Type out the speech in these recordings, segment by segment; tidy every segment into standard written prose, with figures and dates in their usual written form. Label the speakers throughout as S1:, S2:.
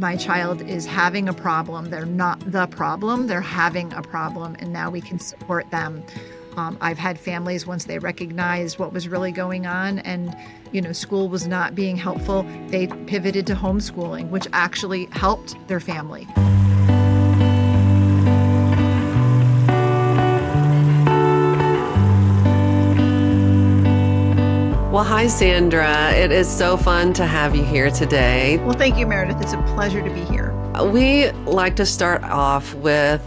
S1: my child is having a problem. They're not the problem, they're having a problem, and now we can support them. I've had families, once they recognized what was really going on and, school was not being helpful, they pivoted to homeschooling, which actually helped their family.
S2: Well, hi, Sandra. It is so fun to have you here today.
S1: Well, thank you, Meredith. It's a pleasure to be here.
S2: We like to start off with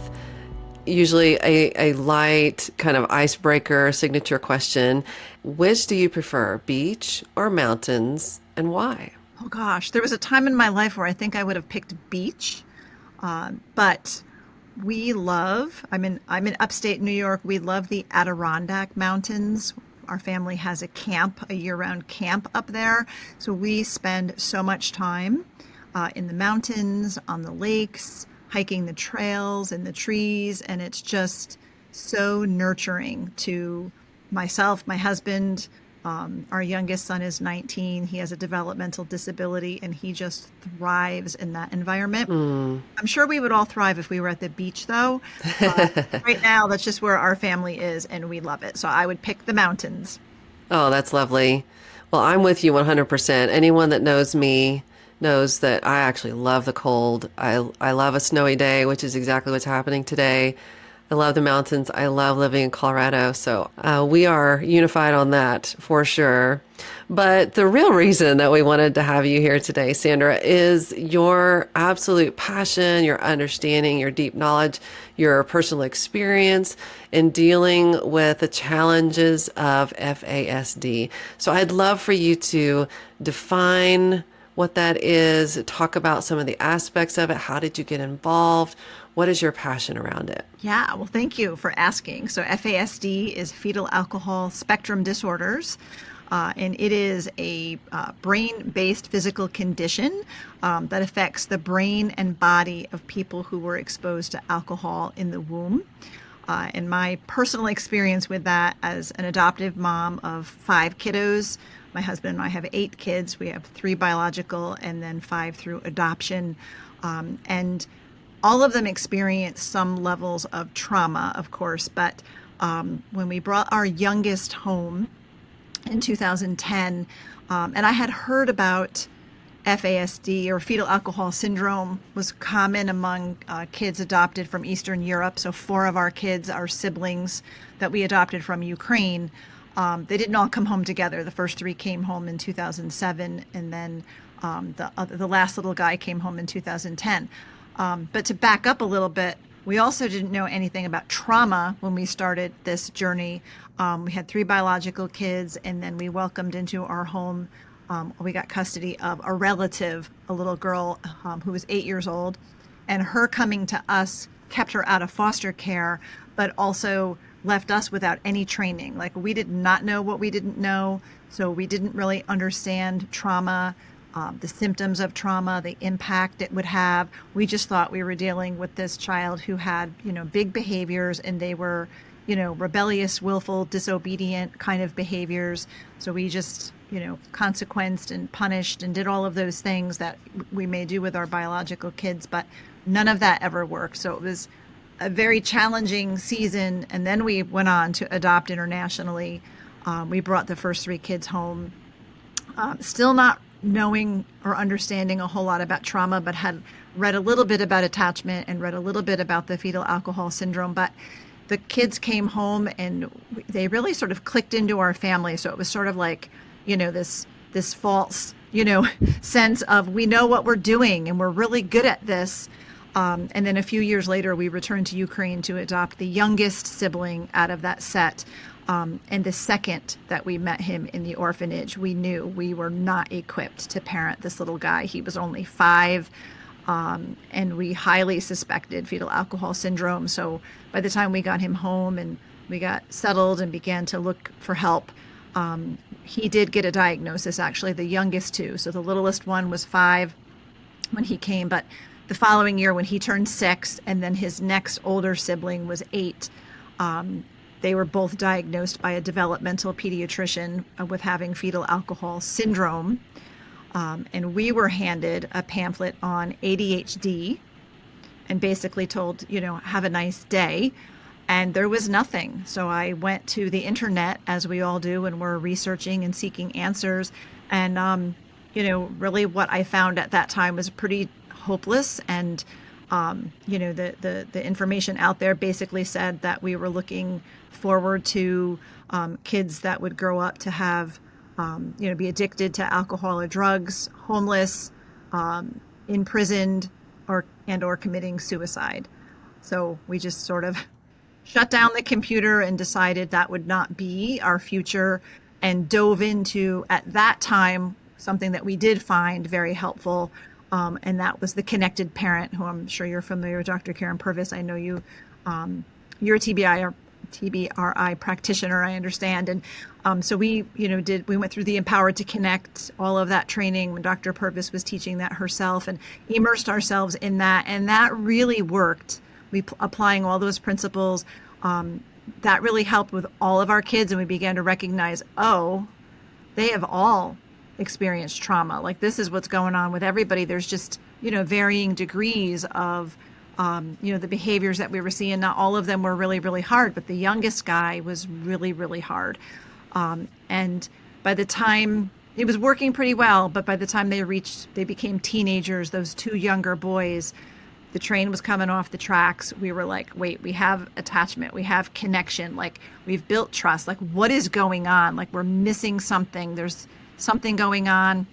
S2: usually a light kind of icebreaker signature question. Which do you prefer, beach or mountains, and why?
S1: Oh gosh, there was a time in my life where I think I would have picked beach, but I'm in upstate New York. We love the Adirondack Mountains. Our family has a year-round camp up there. So we spend so much time in the mountains, on the lakes, hiking the trails and the trees. And it's just so nurturing to myself, my husband. Our youngest son is 19. He has a developmental disability and he just thrives in that environment. I'm sure we would all thrive if we were at the beach though. Right now, that's just where our family is and we love it. So I would pick the mountains.
S2: Oh, that's lovely. Well, I'm with you 100%. Anyone that knows me knows that I actually love the cold. I love a snowy day, which is exactly what's happening today. I love the mountains. I love living in Colorado. So we are unified on that for sure. But the real reason that we wanted to have you here today, Sandra, is your absolute passion, your understanding, your deep knowledge, your personal experience in dealing with the challenges of FASD. So I'd love for you to define what that is, talk about some of the aspects of it. How did you get involved? What is your passion around it?
S1: Yeah, well, thank you for asking. So FASD is Fetal Alcohol Spectrum Disorders, and it is a brain-based physical condition that affects the brain and body of people who were exposed to alcohol in the womb. And my personal experience with that as an adoptive mom of 5 kiddos, my husband and I have 8 kids. We have 3 biological and then 5 through adoption. And all of them experience some levels of trauma, of course, but when we brought our youngest home in 2010, and I had heard about FASD, or fetal alcohol syndrome, was common among kids adopted from Eastern Europe. So 4 of our kids are siblings that we adopted from Ukraine. They didn't all come home together. The first 3 came home in 2007, and then the last little guy came home in 2010. But to back up a little bit, we also didn't know anything about trauma when we started this journey. We had 3 biological kids, and then we welcomed into our home, we got custody of a relative, a little girl who was 8 years old, and her coming to us kept her out of foster care, but also left us without any training. Like, we did not know what we didn't know, so we didn't really understand trauma, the symptoms of trauma, the impact it would have. We just thought we were dealing with this child who had, big behaviors, and they were, rebellious, willful, disobedient kind of behaviors. So we just, consequenced and punished and did all of those things that we may do with our biological kids, but none of that ever worked. So it was a very challenging season. And then we went on to adopt internationally. We brought the first 3 kids home, still not knowing or understanding a whole lot about trauma, but had read a little bit about attachment and read a little bit about the fetal alcohol syndrome. But the kids came home and they really sort of clicked into our family. So it was sort of like, this false, sense of, we know what we're doing and we're really good at this. And then a few years later, we returned to Ukraine to adopt the youngest sibling out of that set. And the second that we met him in the orphanage, we knew we were not equipped to parent this little guy. He was only 5, and we highly suspected fetal alcohol syndrome. So by the time we got him home and we got settled and began to look for help, he did get a diagnosis, actually, the youngest 2. So the littlest one was 5 when he came, but the following year when he turned 6, and then his next older sibling was 8, they were both diagnosed by a developmental pediatrician with having fetal alcohol syndrome. And we were handed a pamphlet on ADHD and basically told, have a nice day. And there was nothing. So I went to the internet, as we all do, and we're researching and seeking answers. And, really what I found at that time was pretty hopeless. And, the information out there basically said that we were looking forward to kids that would grow up to have, be addicted to alcohol or drugs, homeless, imprisoned, or committing suicide. So we just sort of shut down the computer and decided that would not be our future, and dove into, at that time, something that we did find very helpful, and that was the connected parent, who I'm sure you're familiar with, Dr. Karen Purvis. I know you're a TBRI practitioner, I understand. And so we went through the Empowered to Connect, all of that training when Dr. Purvis was teaching that herself, and immersed ourselves in that. And that really worked. Applying all those principles, that really helped with all of our kids. And we began to recognize, they have all experienced trauma. Like, this is what's going on with everybody. There's just, varying degrees of, the behaviors that we were seeing. Not all of them were really, really hard, but the youngest guy was really, really hard. And by the time it was working pretty well, but by the time they became teenagers, those two younger boys, the train was coming off the tracks. We were like, wait, we have attachment, we have connection, like, we've built trust. Like, what is going on? Like, we're missing something. There's something going on.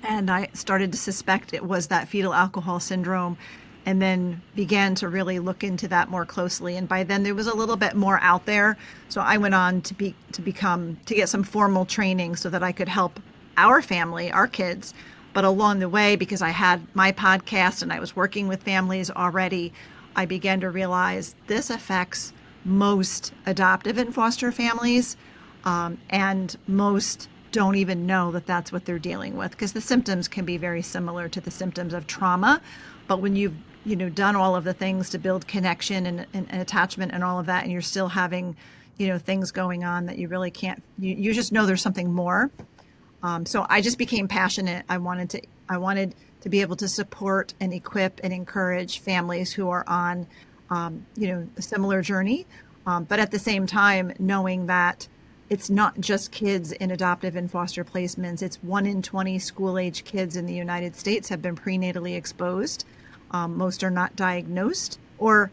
S1: And I started to suspect it was that fetal alcohol syndrome, and then began to really look into that more closely. And by then there was a little bit more out there. So I went on to get some formal training so that I could help our family, our kids. But along the way, because I had my podcast and I was working with families already, I began to realize this affects most adoptive and foster families, and most don't even know that that's what they're dealing with, because the symptoms can be very similar to the symptoms of trauma. But when you've done all of the things to build connection and attachment and all of that, and you're still having things going on that you really can't, you just know there's something more. So I just became passionate. I wanted to be able to support and equip and encourage families who are on, a similar journey. But at the same time, knowing that it's not just kids in adoptive and foster placements. It's 1 in 20 school-age kids in the United States have been prenatally exposed. Most are not diagnosed, or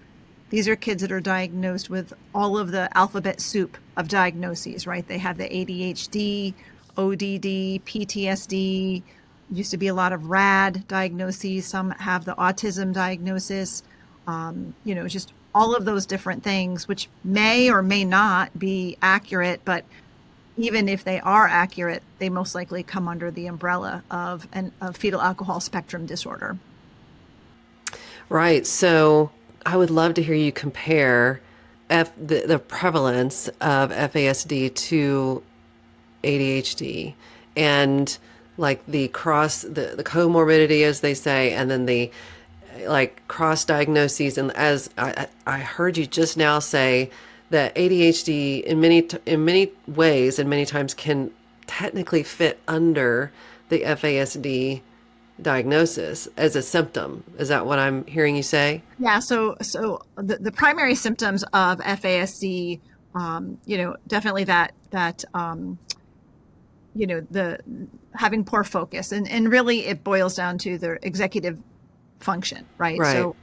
S1: these are kids that are diagnosed with all of the alphabet soup of diagnoses, right? They have the ADHD, ODD, PTSD, used to be a lot of RAD diagnoses. Some have the autism diagnosis, just all of those different things, which may or may not be accurate, but even if they are accurate, they most likely come under the umbrella of fetal alcohol spectrum disorder.
S2: Right. So I would love to hear you compare the prevalence of FASD to ADHD, and like the comorbidity, as they say, and then the cross diagnoses. And as I heard you just now say, that ADHD in many ways and many times can technically fit under the FASD diagnosis as a symptom. Is that what I'm hearing you say?
S1: Yeah. So the primary symptoms of FASD, definitely that the having poor focus, and really it boils down to the executive function, right?
S2: Right.
S1: So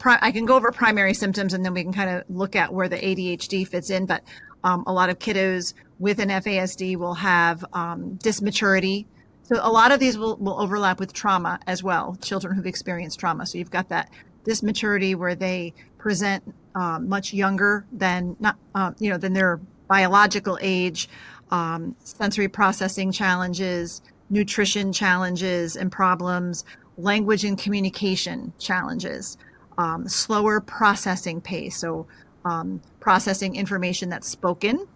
S1: I can go over primary symptoms, and then we can kind of look at where the ADHD fits in. But a lot of kiddos with an FASD will have dysmaturity. So a lot of these will overlap with trauma as well, children who've experienced trauma. So you've got that dysmaturity where they present much younger than than their biological age, sensory processing challenges, nutrition challenges and problems, language and communication challenges, slower processing pace. So processing information that's spoken.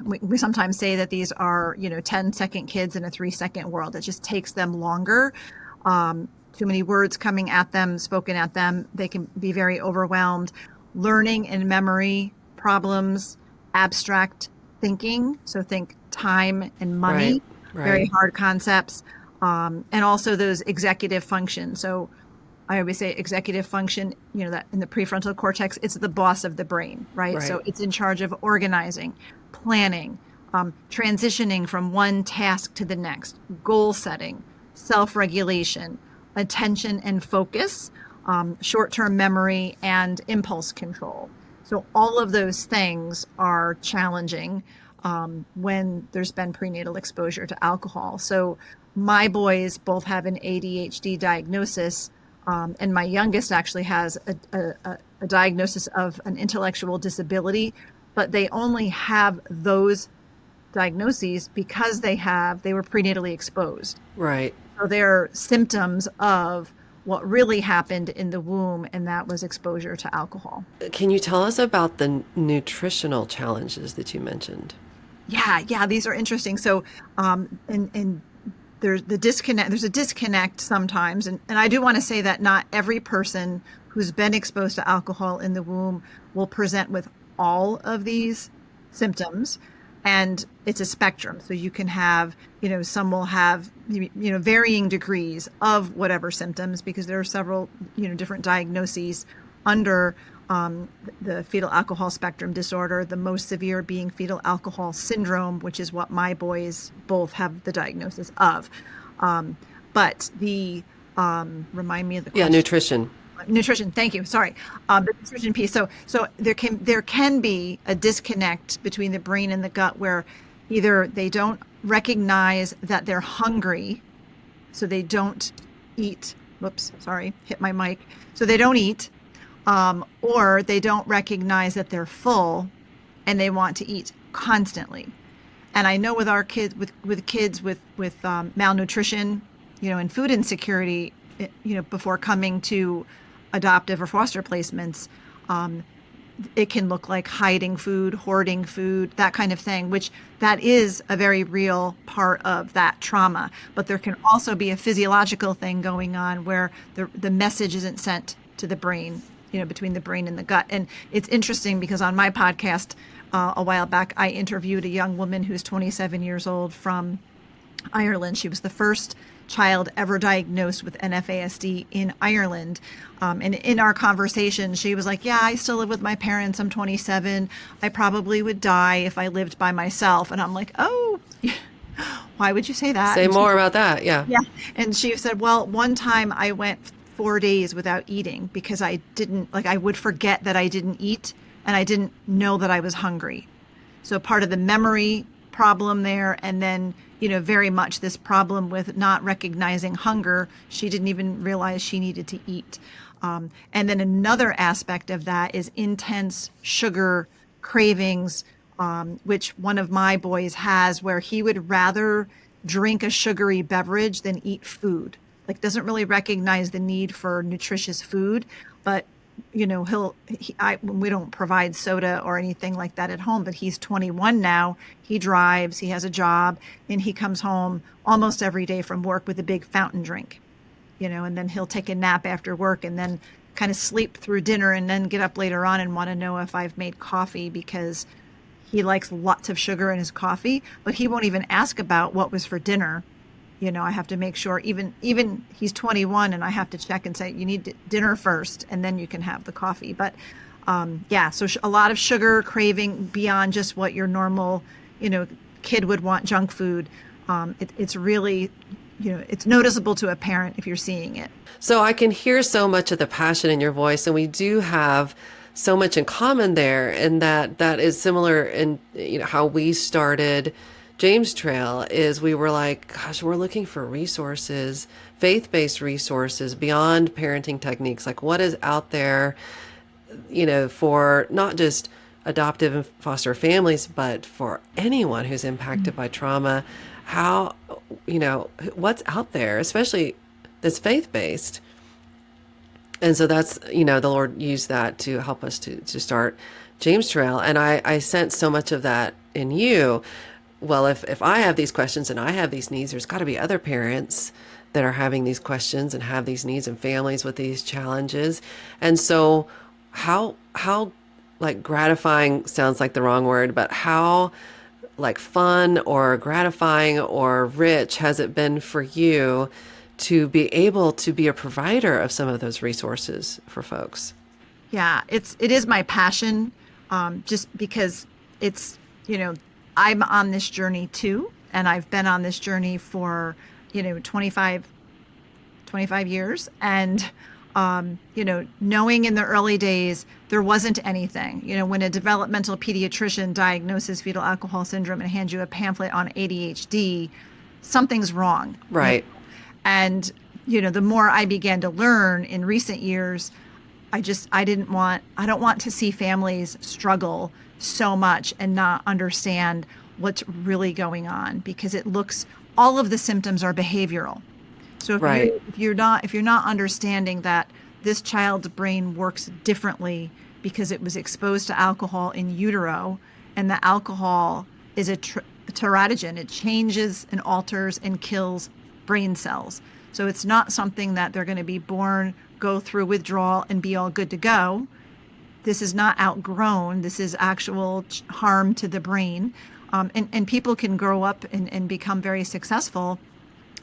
S1: We sometimes say that these are, 10-second kids in a 3-second world. It just takes them longer. Too many words coming at them, spoken at them. They can be very overwhelmed. Learning and memory problems, abstract thinking. So think time and money,
S2: Right.
S1: very hard concepts. and also those executive functions. So I always say executive function, that in the prefrontal cortex, it's the boss of the brain, right? So
S2: Right.
S1: it's in charge of organizing, planning, transitioning from one task to the next, goal setting, self-regulation, attention and focus, short-term memory, and impulse control. So all of those things are challenging when there's been prenatal exposure to alcohol. So my boys both have an ADHD diagnosis, and my youngest actually has a diagnosis of an intellectual disability, but they only have those diagnoses because they were prenatally exposed.
S2: Right.
S1: So they're symptoms of what really happened in the womb, and that was exposure to alcohol.
S2: Can you tell us about the nutritional challenges that you mentioned?
S1: Yeah, these are interesting. So, and there's the disconnect. There's a disconnect sometimes, and I do want to say that not every person who's been exposed to alcohol in the womb will present with all of these symptoms, and it's a spectrum. So you can have, some will have, varying degrees of whatever symptoms because there are several, different diagnoses under the fetal alcohol spectrum disorder, the most severe being fetal alcohol syndrome, which is what my boys both have the diagnosis of. But the remind me of the
S2: Yeah,
S1: question.
S2: nutrition.
S1: Nutrition, thank you. Sorry, the nutrition piece. So there can be a disconnect between the brain and the gut where either they don't recognize that they're hungry, so they don't eat. Whoops, sorry, hit my mic. So they don't eat, or they don't recognize that they're full, and they want to eat constantly. And I know with our kids, with kids with malnutrition, and food insecurity, before coming to adoptive or foster placements, it can look like hiding food, hoarding food, that kind of thing, which that is a very real part of that trauma. But there can also be a physiological thing going on where the message isn't sent to the brain, between the brain and the gut. And it's interesting because on my podcast a while back, I interviewed a young woman who's 27 years old from Ireland. She was the first child ever diagnosed with FASD in Ireland. And in our conversation, she was like, yeah, I still live with my parents. I'm 27. I probably would die if I lived by myself. And I'm like, oh, why would you say that?
S2: Say more about that. Yeah.
S1: Yeah. And she said, well, one time I went 4 days without eating because I would forget that I didn't eat and I didn't know that I was hungry. So part of the memory problem there, and then, very much this problem with not recognizing hunger. She didn't even realize she needed to eat. And then another aspect of that is intense sugar cravings, which one of my boys has, where he would rather drink a sugary beverage than eat food. Like doesn't really recognize the need for nutritious food, but we don't provide soda or anything like that at home, but he's 21 now. He drives, he has a job, and he comes home almost every day from work with a big fountain drink, and then he'll take a nap after work and then kind of sleep through dinner and then get up later on and want to know if I've made coffee because he likes lots of sugar in his coffee, but he won't even ask about what was for dinner. I have to make sure even he's 21 and I have to check and say, you need dinner first and then you can have the coffee. But so a lot of sugar craving beyond just what your normal, kid would want, junk food. It's really, it's noticeable to a parent if you're seeing it.
S2: So I can hear so much of the passion in your voice, and we do have so much in common there, and that is similar in how we started James Trail. Is we were like, gosh, we're looking for resources, faith-based resources beyond parenting techniques. Like what is out there, for not just adoptive and foster families, but for anyone who's impacted by trauma. How, what's out there, especially that's faith-based. And so that's, the Lord used that to help us to start James Trail. And I sense so much of that in you. Well, if I have these questions and I have these needs, there's got to be other parents that are having these questions and have these needs, and families with these challenges. And so how like gratifying sounds like the wrong word, but how like fun or gratifying or rich has it been for you to be able to be a provider of some of those resources for folks?
S1: Yeah, it is my passion, just because it's, you know, I'm on this journey too, and I've been on this journey for, 25 years. And, knowing in the early days, there wasn't anything. When a developmental pediatrician diagnoses fetal alcohol syndrome and hands you a pamphlet on ADHD, something's wrong.
S2: Right.
S1: And, the more I began to learn in recent years, I don't want to see families struggle so much and not understand what's really going on, because all of the symptoms are behavioral. So
S2: Right.
S1: if you're not understanding that this child's brain works differently because it was exposed to alcohol in utero, and the alcohol is a teratogen, it changes and alters and kills brain cells. So it's not something that they're going to be born, go through withdrawal, and be all good to go. This is not outgrown. This is actual harm to the brain. And people can grow up and become very successful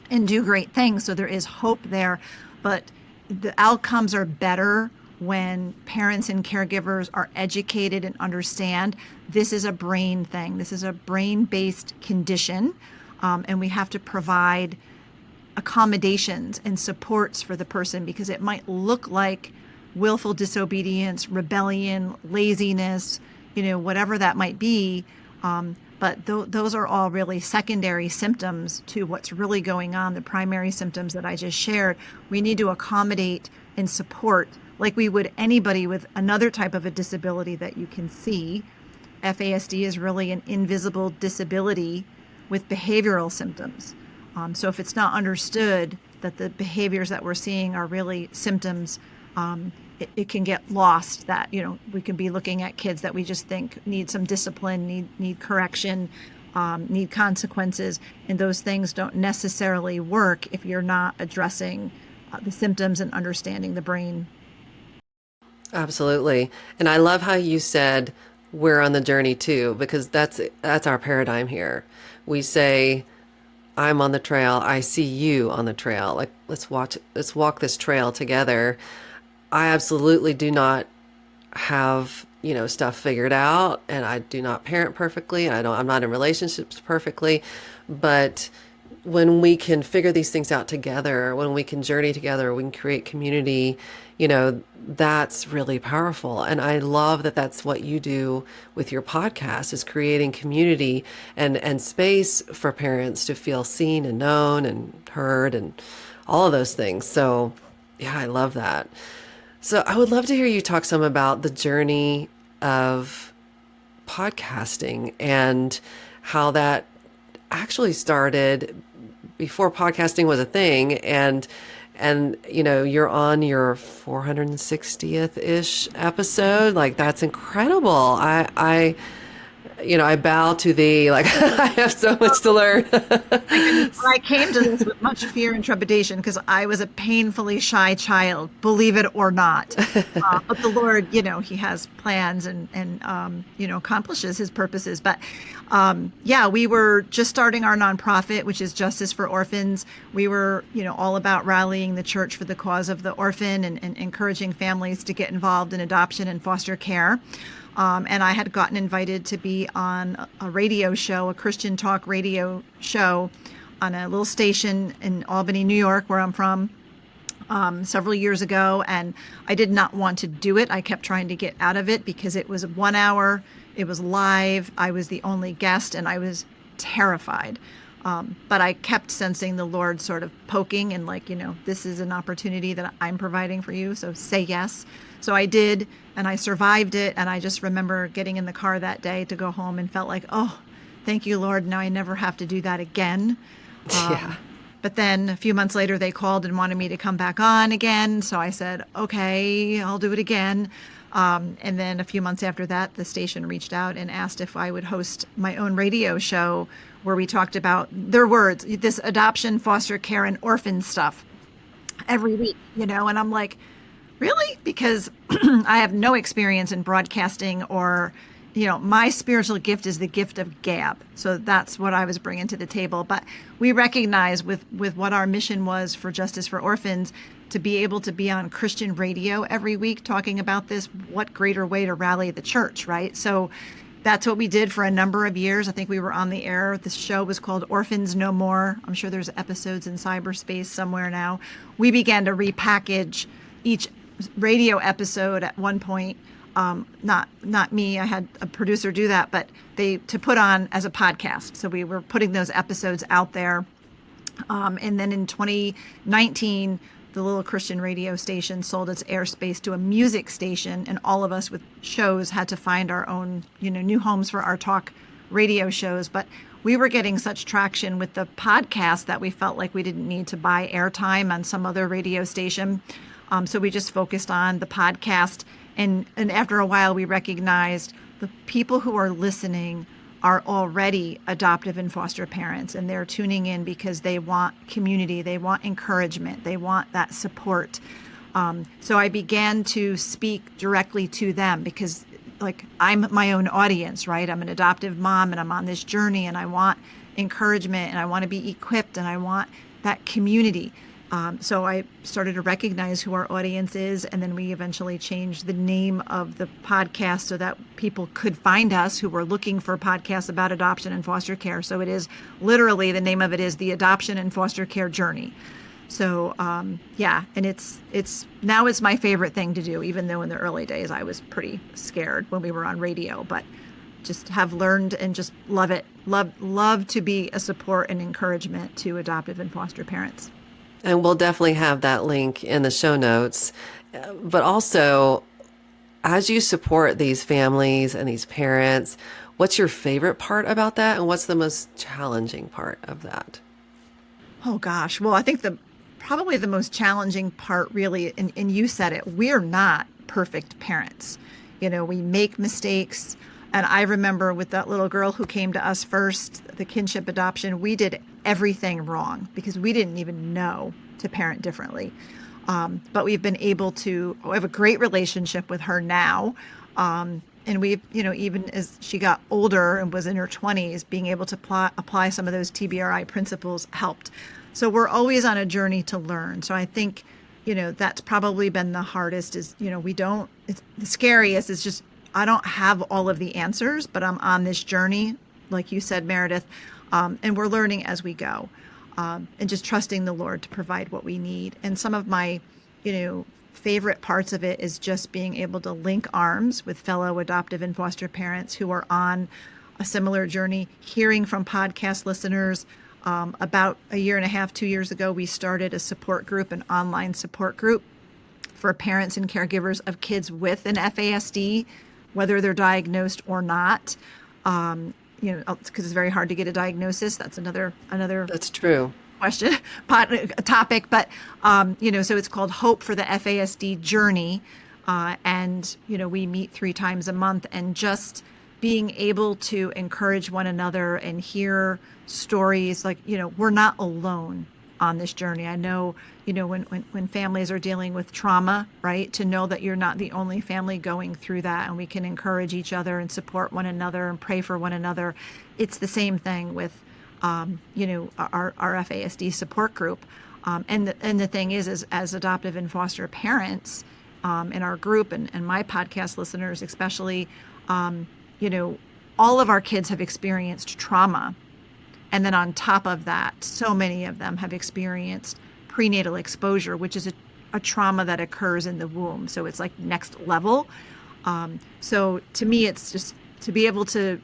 S1: and do great things. So there is hope there. But the outcomes are better when parents and caregivers are educated and understand this is a brain thing. This is a brain-based condition. And we have to provide accommodations and supports for the person, because it might look like willful disobedience, rebellion, laziness, whatever that might be. But those are all really secondary symptoms to what's really going on, the primary symptoms that I just shared. We need to accommodate and support like we would anybody with another type of a disability that you can see. FASD is really an invisible disability with behavioral symptoms. So if it's not understood that the behaviors that we're seeing are really symptoms, it can get lost that, we can be looking at kids that we just think need some discipline, need correction, need consequences. And those things don't necessarily work if you're not addressing the symptoms and understanding the brain.
S2: Absolutely. And I love how you said we're on the journey too, because that's our paradigm here. We say, I'm on the trail, I see you on the trail. Like, let's walk this trail together. I absolutely do not have, stuff figured out, and I do not parent perfectly. I'm not in relationships perfectly, but when we can figure these things out together, when we can journey together, we can create community, that's really powerful. And I love that that's what you do with your podcast, is creating community and space for parents to feel seen and known and heard and all of those things. So yeah, I love that. So I would love to hear you talk some about the journey of podcasting and how that actually started before podcasting was a thing. And you're on your 460th-ish episode. Like, that's incredible. I bow to thee. Like, I have so much to learn.
S1: I came to this with much fear and trepidation because I was a painfully shy child, believe it or not. But the Lord, He has plans and accomplishes His purposes. But we were just starting our nonprofit, which is Justice for Orphans. We were, all about rallying the church for the cause of the orphan and encouraging families to get involved in adoption and foster care. And I had gotten invited to be on a radio show, a Christian talk radio show on a little station in Albany, New York, where I'm from, several years ago. And I did not want to do it. I kept trying to get out of it because it was 1 hour. It was live. I was the only guest, and I was terrified. But I kept sensing the Lord sort of poking and this is an opportunity that I'm providing for you. So say yes. So I did, and I survived it. And I just remember getting in the car that day to go home and felt like, oh, thank you, Lord. Now I never have to do that again.
S2: Yeah.
S1: But then a few months later, they called and wanted me to come back on again. So I said, okay, I'll do it again. And then a few months after that, the station reached out and asked if I would host my own radio show where we talked about their words, this adoption, foster care, and orphan stuff every week, and I'm like, really? Because I have no experience in broadcasting or my spiritual gift is the gift of gab. So that's what I was bringing to the table. But we recognize with what our mission was for Justice for Orphans, to be able to be on Christian radio every week talking about this, what greater way to rally the church, right? So that's what we did for a number of years. I think we were on the air. This show was called Orphans No More. I'm sure there's episodes in cyberspace somewhere now. We began to repackage each radio episode at one point. Not me. I had a producer do that, but to put on as a podcast. So we were putting those episodes out there. And then in 2019, the little Christian radio station sold its airspace to a music station, and all of us with shows had to find our own, new homes for our talk radio shows. But we were getting such traction with the podcast that we felt like we didn't need to buy airtime on some other radio station. So we just focused on the podcast. And after a while, we recognized the people who are listening are already adoptive and foster parents, and they're tuning in because they want community, they want encouragement, they want that support. So I began to speak directly to them because, I'm my own audience, right? I'm an adoptive mom, and I'm on this journey, and I want encouragement, and I want to be equipped, and I want that community. So I started to recognize who our audience is, and then we eventually changed the name of the podcast so that people could find us who were looking for podcasts about adoption and foster care. So it is literally, the name of it is The Adoption and Foster Care Journey. So and it's now it's my favorite thing to do, even though in the early days I was pretty scared when we were on radio, but just have learned and just love it. Love to be a support and encouragement to adoptive and foster parents.
S2: And we'll definitely have that link in the show notes. But also, as you support these families and these parents, what's your favorite part about that? And what's the most challenging part of that?
S1: Oh, gosh. Well, I think probably the most challenging part really, and you said it, we're not perfect parents. We make mistakes. And I remember with that little girl who came to us first, the kinship adoption, we did everything wrong because we didn't even know to parent differently. But we've been able to have a great relationship with her now. And we've, even as she got older and was in her 20s, being able to apply some of those TBRI principles helped. So we're always on a journey to learn. So I think, that's probably been the hardest is, it's the scariest is just, I don't have all of the answers, but I'm on this journey, like you said, Meredith, and we're learning as we go, and just trusting the Lord to provide what we need. And some of my, favorite parts of it is just being able to link arms with fellow adoptive and foster parents who are on a similar journey, hearing from podcast listeners. About a year and a half, 2 years ago, we started a support group, an online support group for parents and caregivers of kids with an FASD, whether they're diagnosed or not, because it's very hard to get a diagnosis. That's another.
S2: That's true.
S1: Question, topic, but so it's called Hope for the FASD Journey, and we meet 3 times a month, and just being able to encourage one another and hear stories we're not alone on this journey. I know, when families are dealing with trauma, right, to know that you're not the only family going through that, and we can encourage each other and support one another and pray for one another. It's the same thing with, our FASD support group. And the thing is as adoptive and foster parents in our group and my podcast listeners especially, all of our kids have experienced trauma. And then on top of that, so many of them have experienced prenatal exposure, which is a trauma that occurs in the womb. So it's like next level. So to me, it's just to be able to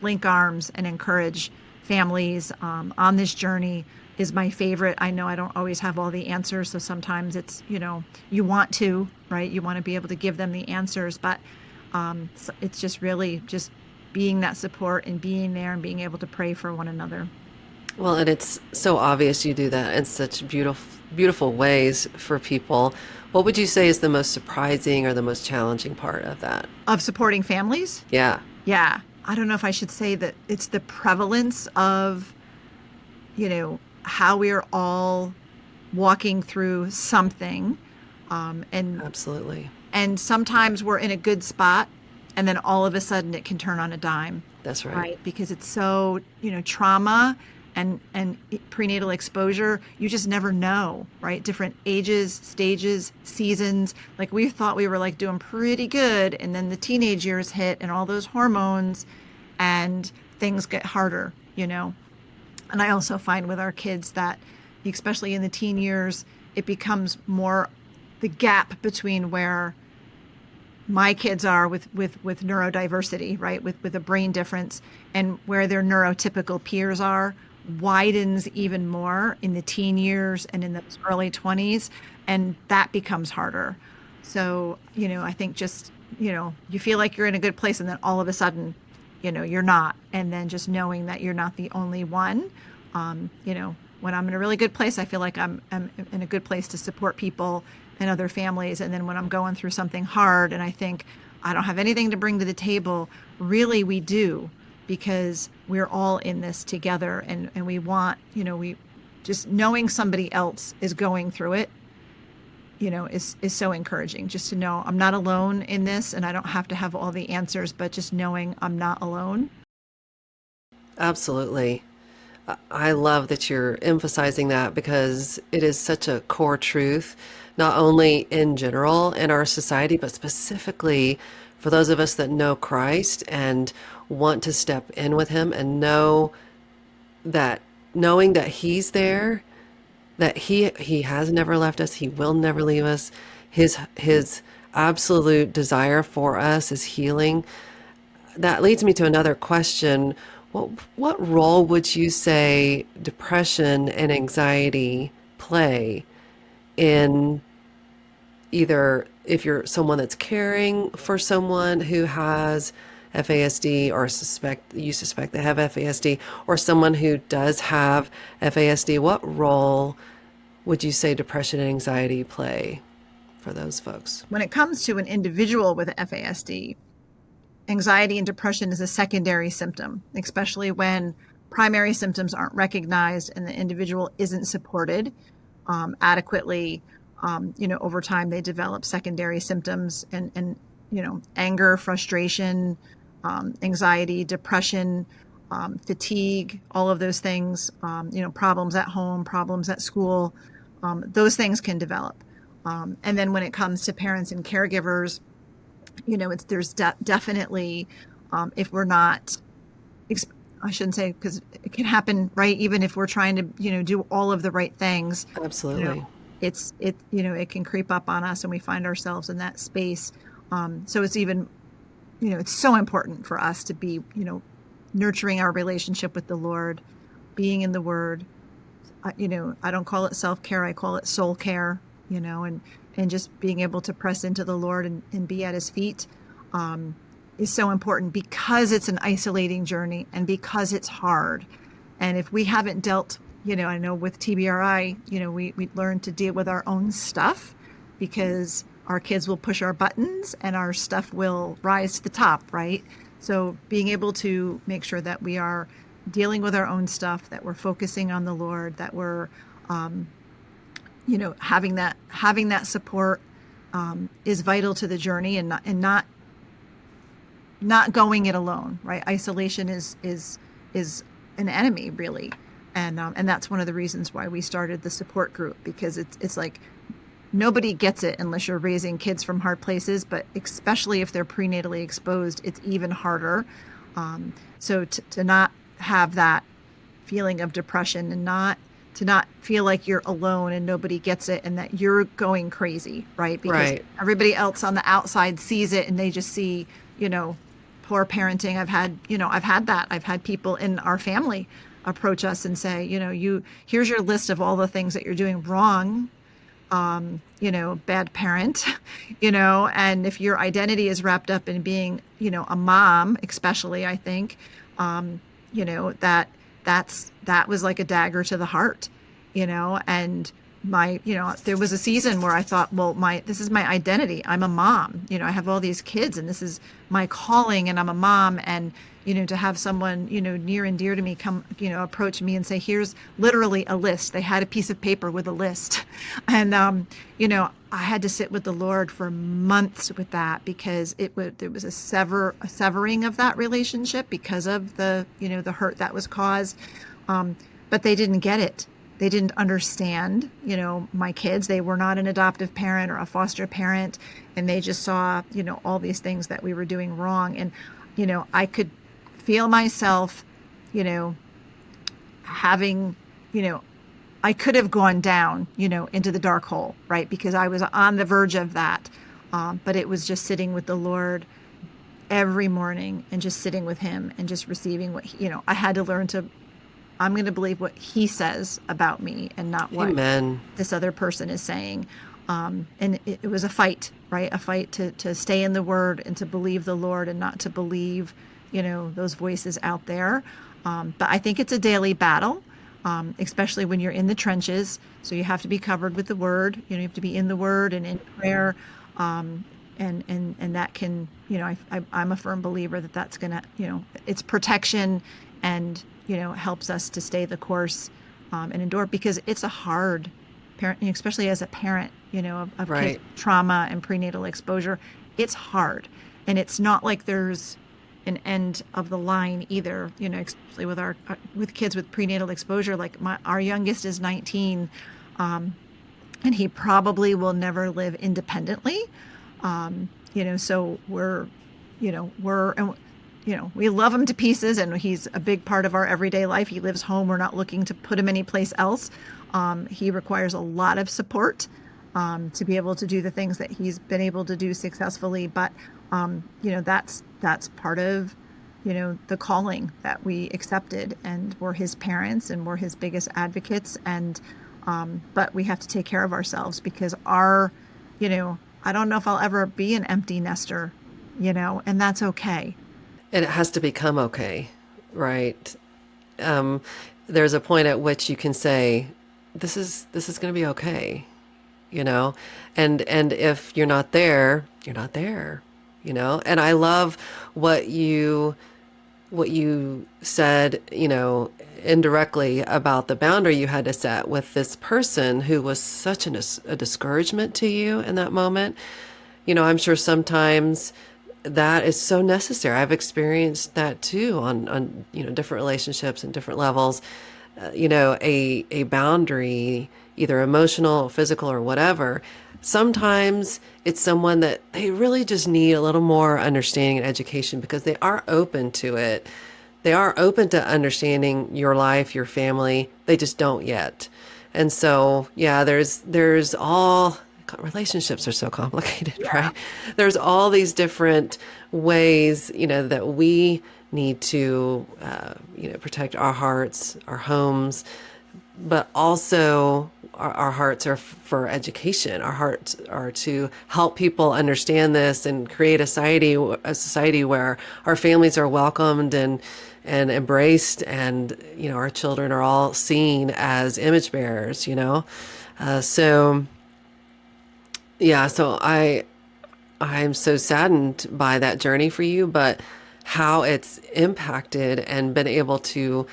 S1: link arms and encourage families on this journey is my favorite. I know I don't always have all the answers. So sometimes it's, you want to, right? You want to be able to give them the answers, but so it's just really just being that support and being there and being able to pray for one another.
S2: Well, and it's so obvious you do that in such beautiful ways for people. What would you say is the most surprising or the most challenging part of that?
S1: Of supporting families?
S2: Yeah.
S1: Yeah. I don't know if I should say that it's the prevalence of, how we are all walking through something. And
S2: absolutely.
S1: And sometimes we're in a good spot and then all of a sudden it can turn on a dime,
S2: That's right.
S1: right? Because it's so, trauma and prenatal exposure, you just never know, right? Different ages, stages, seasons. Like we thought we were like doing pretty good, and then the teenage years hit and all those hormones, and things get harder. And I also find with our kids that, especially in the teen years, it becomes more the gap between where my kids are with neurodiversity, right? With a brain difference, and where their neurotypical peers are widens even more in the teen years and in those early 20s, and that becomes harder. So, I think just, you feel like you're in a good place, and then all of a sudden, you're not. And then just knowing that you're not the only one. When I'm in a really good place, I feel like I'm in a good place to support people and other families. And then when I'm going through something hard and I think I don't have anything to bring to the table, really we do, because we're all in this together, and we want, we just knowing somebody else is going through it, is so encouraging, just to know I'm not alone in this, and I don't have to have all the answers, but just knowing I'm not alone.
S2: Absolutely. I love that you're emphasizing that because it is such a core truth, not only in general in our society, but specifically for those of us that know Christ and want to step in with Him and know that knowing that He's there, that He has never left us, He will never leave us. His absolute desire for us is healing. That leads me to another question. What role would you say depression and anxiety play in either if you're someone that's caring for someone who has FASD or suspect they have FASD, or someone who does have FASD? What role would you say depression and anxiety play for those folks?
S1: When it comes to an individual with FASD, anxiety and depression is a secondary symptom, especially when primary symptoms aren't recognized and the individual isn't supported adequately. Over time they develop secondary symptoms, and anger, frustration, anxiety, depression, fatigue, all of those things, problems at home, problems at school, those things can develop. And then when it comes to parents and caregivers, there's definitely, if we're not, I shouldn't say, because it can happen, right? Even if we're trying to, do all of the right things, you know,
S2: Absolutely.
S1: it can creep up on us, and we find ourselves in that space. So it's even, it's so important for us to be, nurturing our relationship with the Lord, being in the Word. I don't call it self-care, I call it soul care, and just being able to press into the Lord and be at His feet is so important, because it's an isolating journey and because it's hard. And if we haven't dealt, I know with TBRI, we learn to deal with our own stuff, because our kids will push our buttons and our stuff will rise to the top, right? So being able to make sure that we are dealing with our own stuff, that we're focusing on the Lord, that we're having that support is vital to the journey, and not going it alone, right? Isolation is an enemy, really, and that's one of the reasons why we started the support group, because it's like nobody gets it unless you're raising kids from hard places, but especially if they're prenatally exposed, it's even harder. So to not have that feeling of depression, and to not feel like you're alone and nobody gets it and that you're going crazy, right? Because
S2: Right.
S1: everybody else on the outside sees it and they just see, poor parenting. I've had that. I've had people in our family approach us and say, here's your list of all the things that you're doing wrong. Bad parent, and if your identity is wrapped up in being, a mom, especially, I think, that was like a dagger to the heart, and there was a season where I thought, well, this is my identity. I'm a mom. I have all these kids and this is my calling and I'm a mom. And, to have someone, near and dear to me come, approach me and say, here's literally a list. They had a piece of paper with a list. And, I had to sit with the Lord for months with that because there was a severing of that relationship because of the hurt that was caused. But they didn't get it. They didn't understand, my kids. They were not an adoptive parent or a foster parent. And they just saw, all these things that we were doing wrong. And, I could feel myself, having, I could have gone down, into the dark hole, right? Because I was on the verge of that. But it was just sitting with the Lord every morning and just sitting with him and just receiving what, I had to learn to, I'm going to believe what he says about me and not what
S2: Amen.
S1: this other person is saying. And it was a fight, right? A fight to stay in the word and to believe the Lord and not to believe, those voices out there. But I think it's a daily battle, especially when you're in the trenches. So you have to be covered with the word, you have to be in the word and in prayer. And that can, I'm a firm believer that that's going to, it's protection and, helps us to stay the course and endure because it's a hard parent, especially as a parent, of
S2: Right.
S1: kids, trauma and prenatal exposure. It's hard. And it's not like there's an end of the line either, especially with kids with prenatal exposure. Like our youngest is 19, and he probably will never live independently. So we love him to pieces and he's a big part of our everyday life. He lives home. We're not looking to put him anyplace else. He requires a lot of support to be able to do the things that he's been able to do successfully. But, that's part of, the calling that we accepted, and we're his parents and we're his biggest advocates. And, but we have to take care of ourselves because I don't know if I'll ever be an empty nester, and that's okay.
S2: And it has to become okay, right? There's a point at which you can say, this is going to be okay, and if you're not there, you're not there, and I love what you said, indirectly about the boundary you had to set with this person who was such a discouragement to you in that moment. I'm sure sometimes that is so necessary. I've experienced that too on different relationships and different levels. A boundary, either emotional, physical, or whatever. Sometimes it's someone that they really just need a little more understanding and education because they are open to it. They are open to understanding your life, your family. They just don't yet. And so, yeah, there's all relationships are so complicated, right? There's all these different ways, that we need to, protect our hearts, our homes, but also our hearts are for education. Our hearts are to help people understand this and create a society where our families are welcomed and embraced, and our children are all seen as image bearers. So I'm so saddened by that journey for you, but how it's impacted and been able to,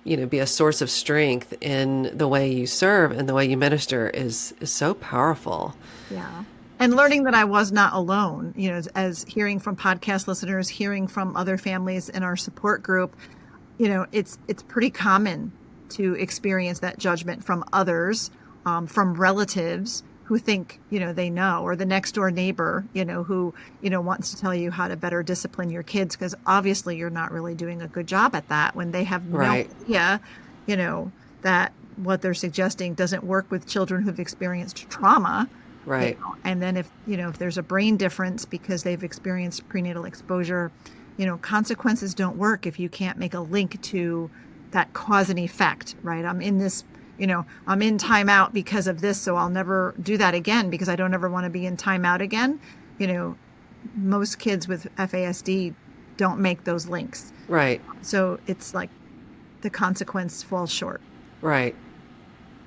S2: be a source of strength in the way you serve and the way you minister is so powerful.
S1: Yeah. And learning that I was not alone, as hearing from podcast listeners, hearing from other families in our support group, it's pretty common to experience that judgment from others, from relatives who think, they know, or the next door neighbor, who, wants to tell you how to better discipline your kids, because obviously you're not really doing a good job at that when they have no idea, that what they're suggesting doesn't work with children who've experienced trauma.
S2: Right.
S1: And then if there's a brain difference because they've experienced prenatal exposure, consequences don't work if you can't make a link to that cause and effect, right? I'm in this, I'm in timeout because of this, so I'll never do that again because I don't ever want to be in timeout again. Most kids with FASD don't make those links.
S2: Right.
S1: So it's like the consequence falls short.
S2: Right.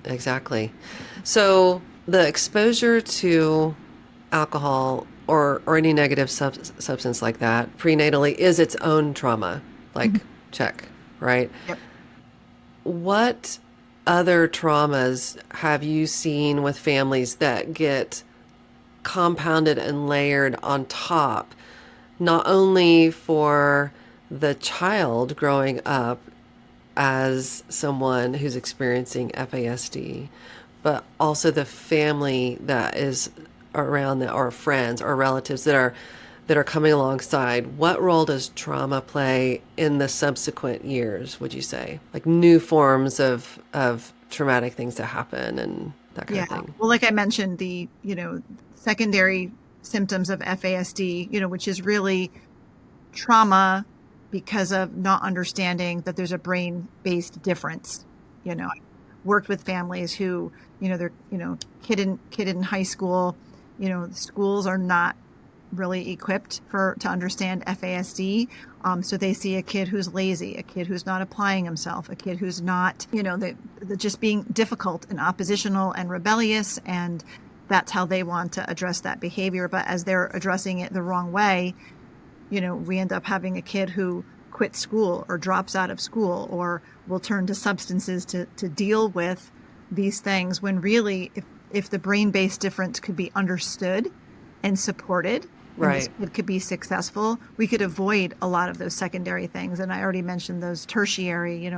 S2: Exactly. So the exposure to alcohol or any negative substance like that prenatally is its own trauma.
S1: Mhm.
S2: Like, check, right?
S1: Yep.
S2: What other traumas have you seen with families that get compounded and layered on top, not only for the child growing up as someone who's experiencing FASD, but also the family that is around the, or friends or relatives that are coming alongside? What role does trauma play in the subsequent years, would you say? Like new forms of traumatic things that happen and that kind
S1: Yeah.
S2: of thing.
S1: Well, like I mentioned, secondary symptoms of FASD, which is really trauma because of not understanding that there's a brain-based difference. I worked with families who, they're, kid in high school, the schools are not really equipped to understand FASD. So they see a kid who's lazy, a kid who's not applying himself, a kid who's not, the just being difficult and oppositional and rebellious, and that's how they want to address that behavior. But as they're addressing it the wrong way, we end up having a kid who quits school or drops out of school or will turn to substances to deal with these things, when really, if the brain-based difference could be understood and supported, and this
S2: Right.
S1: kid could be successful, we could avoid a lot of those secondary things. And I already mentioned those tertiary,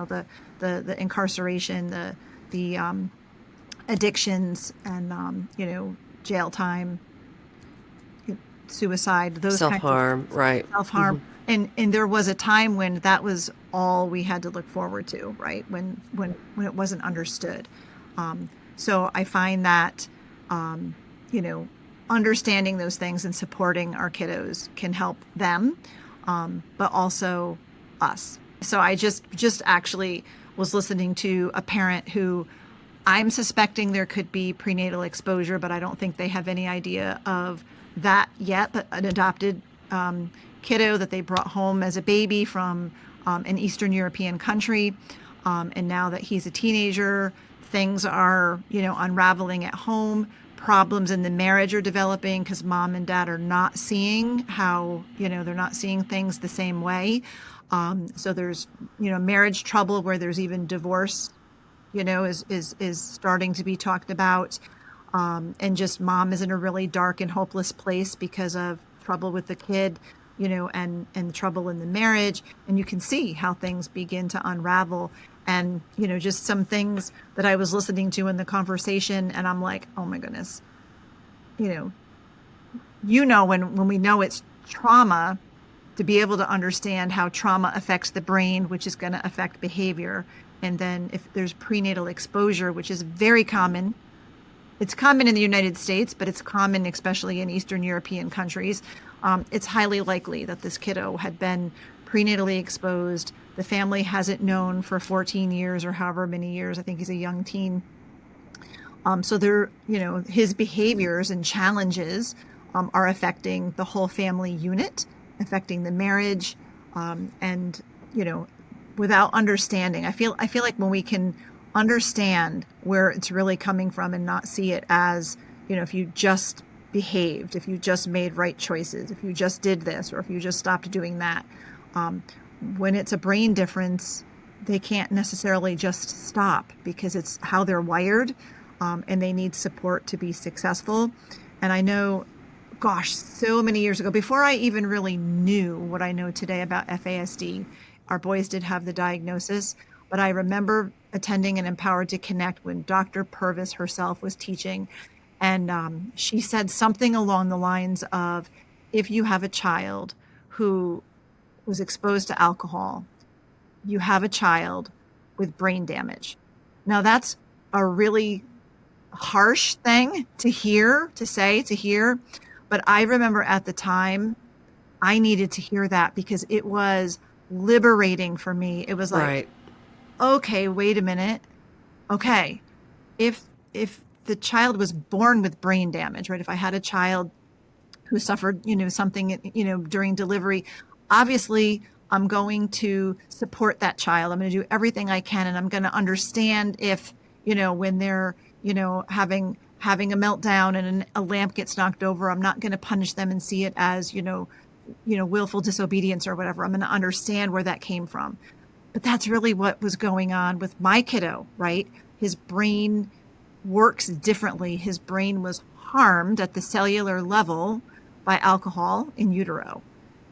S1: the incarceration, the addictions, and jail time, suicide, those kinds of
S2: Self-harm, right.
S1: self-harm. And there was a time when that was all we had to look forward to, right? When it wasn't understood. So I find that, um, you know, understanding those things and supporting our kiddos can help them, but also us. So I just actually was listening to a parent who, I'm suspecting there could be prenatal exposure, but I don't think they have any idea of that yet. But an adopted kiddo that they brought home as a baby from an Eastern European country, and now that he's a teenager, things are, unraveling at home. Problems in the marriage are developing because mom and dad are not seeing how, they're not seeing things the same way. So there's, marriage trouble where there's even divorce, is starting to be talked about. And just mom is in a really dark and hopeless place because of trouble with the kid, and trouble in the marriage. And you can see how things begin to unravel. And, just some things that I was listening to in the conversation, and I'm like, oh my goodness, you know, when we know it's trauma, to be able to understand how trauma affects the brain, which is going to affect behavior. And then if there's prenatal exposure, which is very common, it's common in the United States, but it's common especially in Eastern European countries. It's highly likely that this kiddo had been prenatally exposed. The family hasn't known for 14 years or however many years. I think he's a young teen. So his behaviors and challenges are affecting the whole family unit, affecting the marriage, and without understanding, I feel like when we can understand where it's really coming from and not see it as, if you just behaved, if you just made right choices, if you just did this, or if you just stopped doing that. When it's a brain difference, they can't necessarily just stop because it's how they're wired, and they need support to be successful. And I know, gosh, so many years ago, before I even really knew what I know today about FASD, our boys did have the diagnosis, but I remember attending an Empowered to Connect when Dr. Purvis herself was teaching. And she said something along the lines of, if you have a child who was exposed to alcohol, you have a child with brain damage. Now, that's a really harsh thing to hear, but I remember at the time I needed to hear that because it was liberating for me. It was like,
S2: Right.
S1: okay, wait a minute. Okay, if the child was born with brain damage, right? If I had a child who suffered, something, during delivery, obviously I'm going to support that child. I'm going to do everything I can, and I'm going to understand if, when they're, having a meltdown and a lamp gets knocked over. I'm not going to punish them and see it as, willful disobedience or whatever. I'm going to understand where that came from. But that's really what was going on with my kiddo, right? His brain works differently. His brain was harmed at the cellular level by alcohol in utero.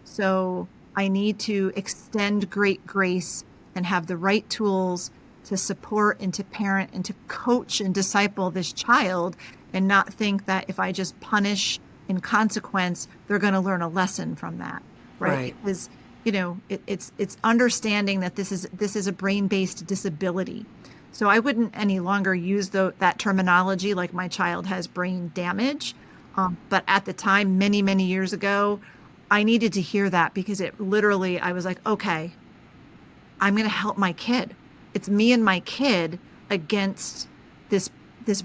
S1: So I need to extend great grace and have the right tools to support and to parent and to coach and disciple this child, and not think that if I just punish in consequence, they're going to learn a lesson from that, right?
S2: Right.
S1: Because it's understanding that this is a brain-based disability. So I wouldn't any longer use that terminology like my child has brain damage. But at the time, many, many years ago, I needed to hear that, because it literally, I was like, okay, I'm going to help my kid. It's me and my kid against this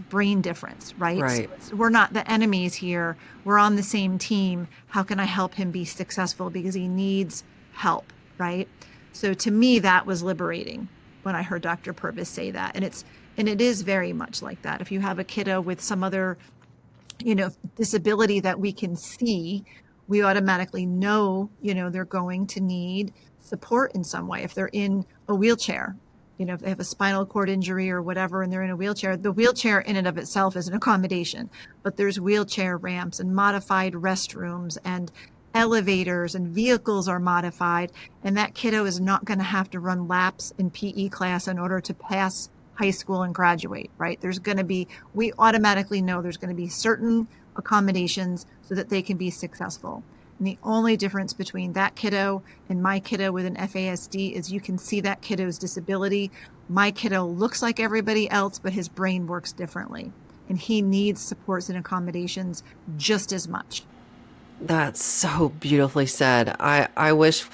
S1: brain difference, right?
S2: Right.
S1: So we're not the enemies here. We're on the same team. How can I help him be successful? Because he needs help, right? So to me, that was liberating when I heard Dr. Purvis say that. And it is very much like that. If you have a kiddo with some other, disability that we can see, we automatically know, they're going to need support in some way. If they're in a wheelchair, if they have a spinal cord injury or whatever, and they're in a wheelchair, the wheelchair in and of itself is an accommodation, but there's wheelchair ramps and modified restrooms and elevators, and vehicles are modified. And that kiddo is not going to have to run laps in PE class in order to pass high school and graduate, right? We automatically know there's going to be certain accommodations so that they can be successful. And the only difference between that kiddo and my kiddo with an FASD is you can see that kiddo's disability. My kiddo looks like everybody else, but his brain works differently. And he needs supports and accommodations just as much.
S2: That's so beautifully said. I wish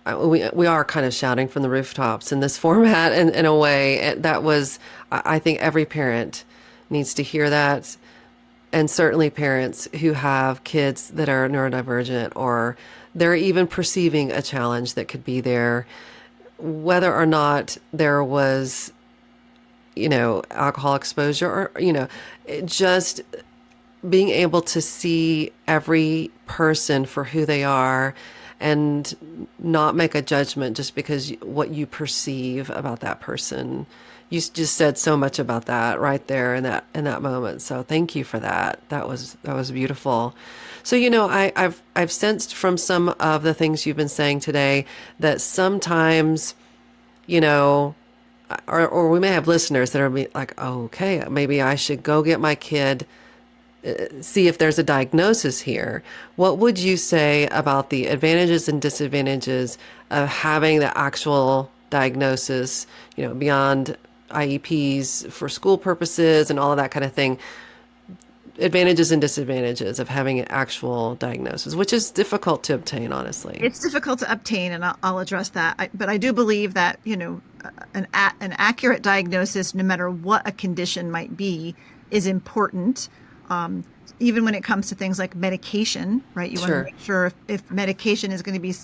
S2: we are kind of shouting from the rooftops in this format, in a way that was, I think every parent needs to hear that. And certainly parents who have kids that are neurodivergent, or they're even perceiving a challenge that could be there, whether or not there was, alcohol exposure, or, just being able to see every person for who they are and not make a judgment just because what you perceive about that person. You just said so much about that right there in that moment. So thank you for that. That was beautiful. So I've sensed from some of the things you've been saying today that sometimes, or we may have listeners that are like, oh, okay, maybe I should go get my kid, see if there's a diagnosis here. What would you say about the advantages and disadvantages of having the actual diagnosis, beyond IEPs for school purposes and all of that kind of thing? Advantages and disadvantages of having an actual diagnosis, which is difficult to obtain, honestly.
S1: It's difficult to obtain, and I'll address that. But I do believe that, an accurate diagnosis, no matter what a condition might be, is important. Even when it comes to things like medication, right? You want to make sure if medication is going to be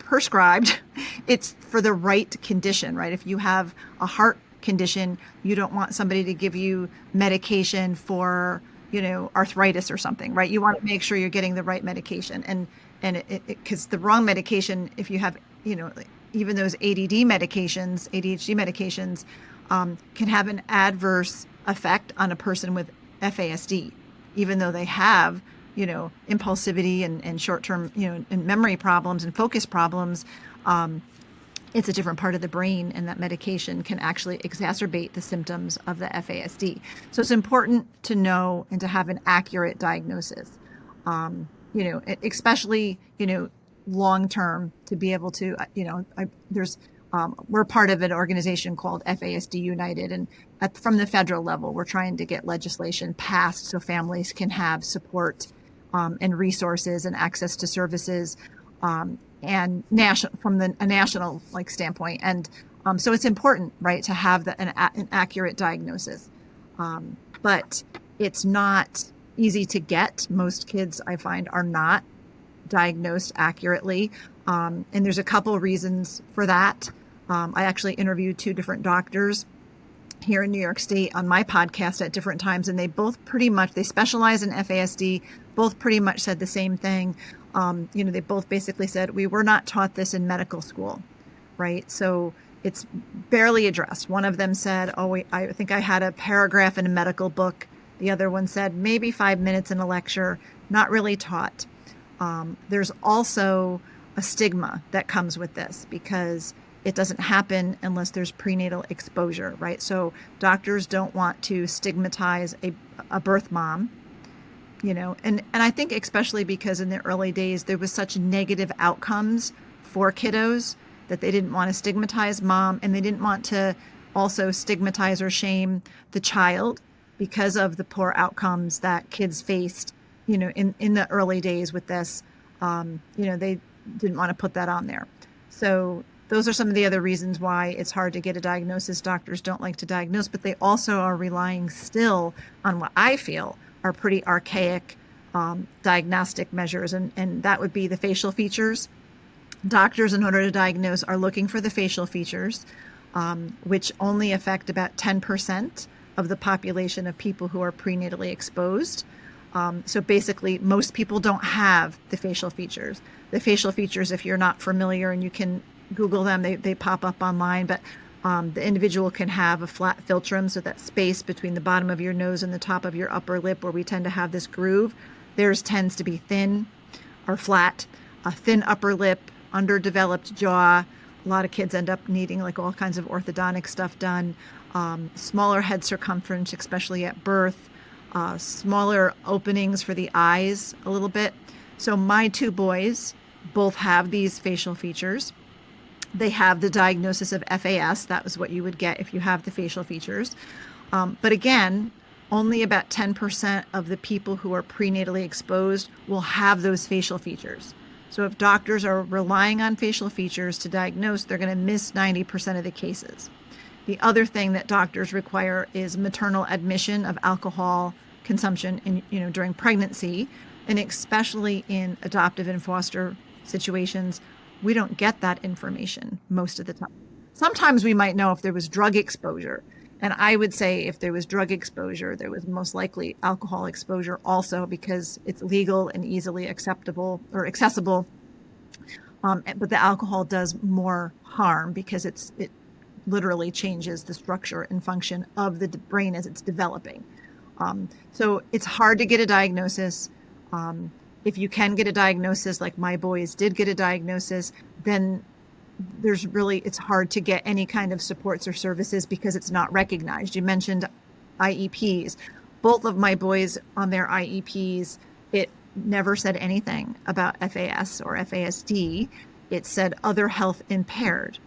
S1: prescribed, it's for the right condition, right? If you have a heart condition, you don't want somebody to give you medication for, arthritis or something, right? You want to make sure you're getting the right medication. And because the wrong medication, if you have, even those ADHD medications, can have an adverse effect on a person with FASD, even though they have, impulsivity and short-term, and memory problems and focus problems. It's a different part of the brain, and that medication can actually exacerbate the symptoms of the FASD. So it's important to know and to have an accurate diagnosis, especially, long-term, to be able to, we're part of an organization called FASD United, and from the federal level, we're trying to get legislation passed so families can have support and resources and access to services, and from a national standpoint. And so it's important, right, to have an accurate diagnosis. But it's not easy to get. Most kids, I find, are not diagnosed accurately. And there's a couple of reasons for that. I actually interviewed two different doctors here in New York State on my podcast at different times, and they both pretty much, they specialize in FASD, both pretty much said the same thing. They both basically said, we were not taught this in medical school, right? So it's barely addressed. One of them said, I think I had a paragraph in a medical book. The other one said maybe 5 minutes in a lecture, not really taught. There's also a stigma that comes with this because it doesn't happen unless there's prenatal exposure, right? So doctors don't want to stigmatize a birth mom, and I think especially because in the early days, there was such negative outcomes for kiddos that they didn't want to stigmatize mom, and they didn't want to also stigmatize or shame the child because of the poor outcomes that kids faced, in the early days with this. They didn't want to put that on there. So those are some of the other reasons why it's hard to get a diagnosis. Doctors don't like to diagnose, but they also are relying still on what I feel are pretty archaic diagnostic measures, and that would be the facial features. Doctors, in order to diagnose, are looking for the facial features, which only affect about 10% of the population of people who are prenatally exposed. So basically, most people don't have the facial features. The facial features, if you're not familiar, and you can Google them, they pop up online, but the individual can have a flat philtrum, so that space between the bottom of your nose and the top of your upper lip where we tend to have this groove. Theirs tends to be thin or flat, a thin upper lip, underdeveloped jaw. A lot of kids end up needing like all kinds of orthodontic stuff done. Smaller head circumference, especially at birth. Smaller openings for the eyes a little bit. So my two boys both have these facial features. They have the diagnosis of FAS. That was what you would get if you have the facial features. But again, only about 10% of the people who are prenatally exposed will have those facial features. So if doctors are relying on facial features to diagnose, they're going to miss 90% of the cases. The other thing that doctors require is maternal admission of alcohol consumption during pregnancy, and especially in adoptive and foster situations, we don't get that information most of the time. Sometimes we might know if there was drug exposure. And I would say if there was drug exposure, there was most likely alcohol exposure also, because it's legal and easily acceptable or accessible. But the alcohol does more harm because it literally changes the structure and function of the brain as it's developing. So it's hard to get a diagnosis. If you can get a diagnosis, like my boys did get a diagnosis, then it's hard to get any kind of supports or services because it's not recognized. You mentioned IEPs. Both of my boys on their IEPs, it never said anything about FAS or FASD. It said other health impaired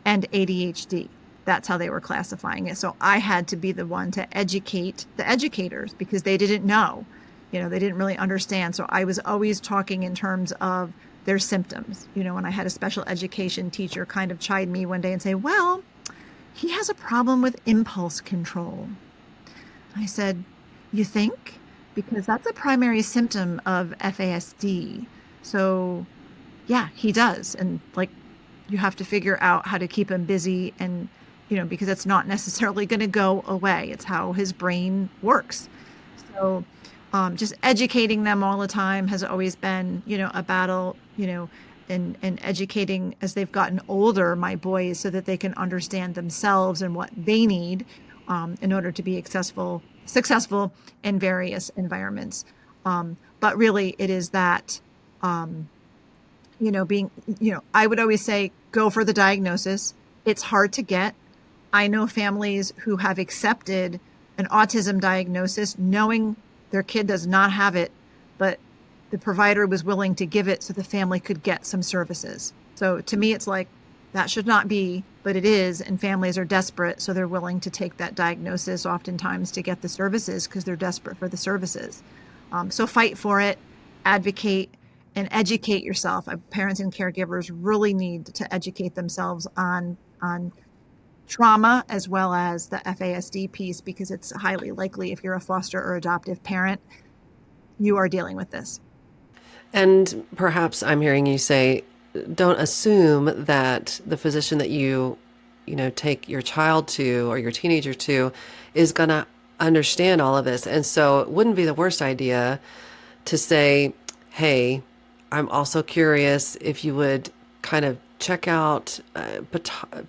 S1: and ADHD. That's how they were classifying it. So I had to be the one to educate the educators because they didn't know. They didn't really understand. So I was always talking in terms of their symptoms. When I had a special education teacher kind of chide me one day and say, well, he has a problem with impulse control. I said, you think? Because that's a primary symptom of FASD. So yeah, he does. And you have to figure out how to keep him busy and, because it's not necessarily going to go away. It's how his brain works. So just educating them all the time has always been, a battle, and educating as they've gotten older, my boys, so that they can understand themselves and what they need in order to be successful in various environments. But really it is that, I would always say, go for the diagnosis. It's hard to get. I know families who have accepted an autism diagnosis knowing their kid does not have it, but the provider was willing to give it so the family could get some services. So to me, it's like that should not be, but it is, and families are desperate, so they're willing to take that diagnosis oftentimes to get the services because they're desperate for the services. So fight for it, advocate, and educate yourself. Parents and caregivers really need to educate themselves on trauma as well as the FASD piece, because it's highly likely if you're a foster or adoptive parent, you are dealing with this.
S2: And perhaps I'm hearing you say, don't assume that the physician that you take your child to or your teenager to is going to understand all of this. And so it wouldn't be the worst idea to say, hey, I'm also curious if you would kind of check out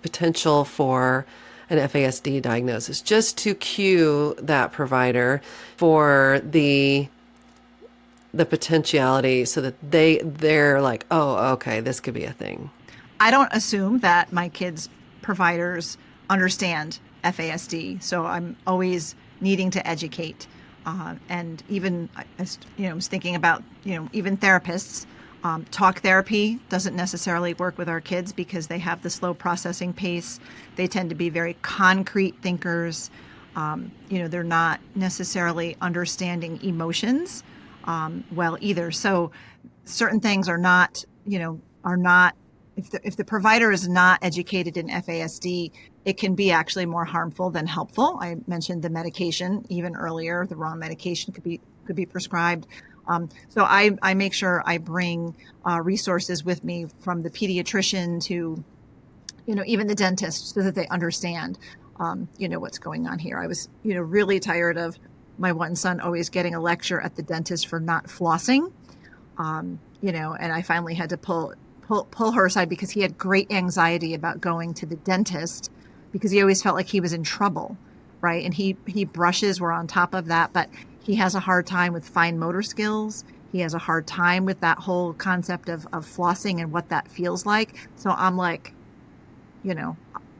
S2: potential for an FASD diagnosis, just to cue that provider for the potentiality so that they're like, oh, okay, this could be a thing.
S1: I don't assume that my kids' providers understand FASD, so I'm always needing to educate. And even, I was thinking about, even therapists. Talk therapy doesn't necessarily work with our kids because they have the slow processing pace. They tend to be very concrete thinkers. They're not necessarily understanding emotions well either. So certain things are not, if the provider is not educated in FASD, it can be actually more harmful than helpful. I mentioned the medication even earlier. The wrong medication could be prescribed. So I make sure I bring resources with me from the pediatrician to, even the dentist, so that they understand, what's going on here. I was, really tired of my one son always getting a lecture at the dentist for not flossing, and I finally had to pull her aside because he had great anxiety about going to the dentist because he always felt like he was in trouble, right? And he brushes were on top of that, but he has a hard time with fine motor skills. He has a hard time with that whole concept of flossing and what that feels like. So I'm like,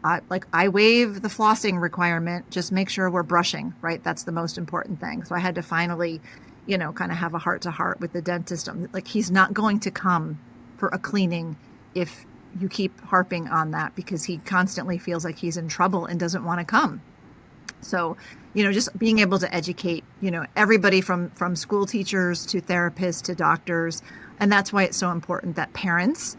S1: I waive the flossing requirement. Just make sure we're brushing, right? That's the most important thing. So I had to finally, kind of have a heart to heart with the dentist. I'm like, he's not going to come for a cleaning if you keep harping on that, because he constantly feels like he's in trouble and doesn't want to come. So, just being able to educate, everybody from school teachers to therapists to doctors. And that's why it's so important that parents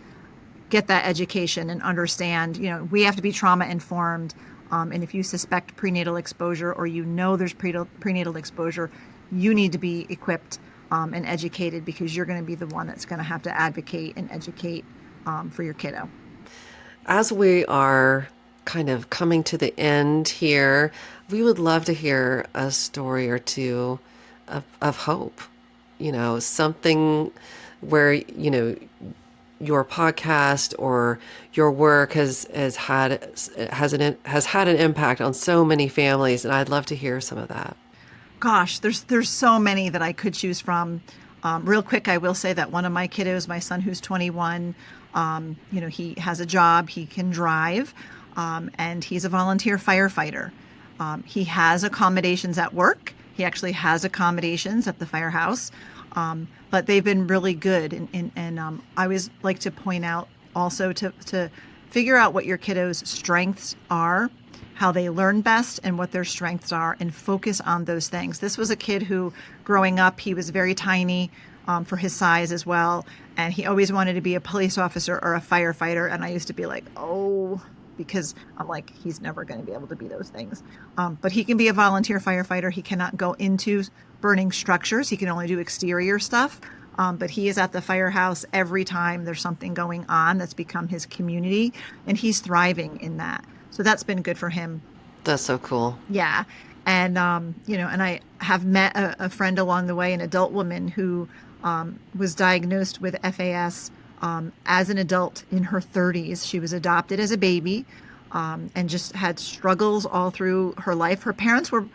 S1: get that education and understand, we have to be trauma informed. And if you suspect prenatal exposure or there's prenatal exposure, you need to be equipped and educated, because you're going to be the one that's going to have to advocate and educate for your kiddo.
S2: As we are kind of coming to the end here, we would love to hear a story or two of hope, something where, your podcast or your work has had an impact on so many families. And I'd love to hear some of that.
S1: Gosh, there's so many that I could choose from. Real quick, I will say that one of my kiddos, my son who's 21, he has a job, he can drive, and he's a volunteer firefighter. He has accommodations at work. He actually has accommodations at the firehouse, but they've been really good. And I always like to point out also to figure out what your kiddos' strengths are, how they learn best, and what their strengths are, and focus on those things. This was a kid who, growing up, he was very tiny for his size as well, and he always wanted to be a police officer or a firefighter. And I used to be like, oh, because I'm like, he's never going to be able to be those things. But he can be a volunteer firefighter. He cannot go into burning structures. He can only do exterior stuff. But he is at the firehouse every time there's something going on that's become his community, and he's thriving in that. So that's been good for him.
S2: That's so cool.
S1: Yeah. And, and I have met a friend along the way, an adult woman who was diagnosed with FAS as an adult in her 30s. She was adopted as a baby and just had struggles all through her life. Her parents were,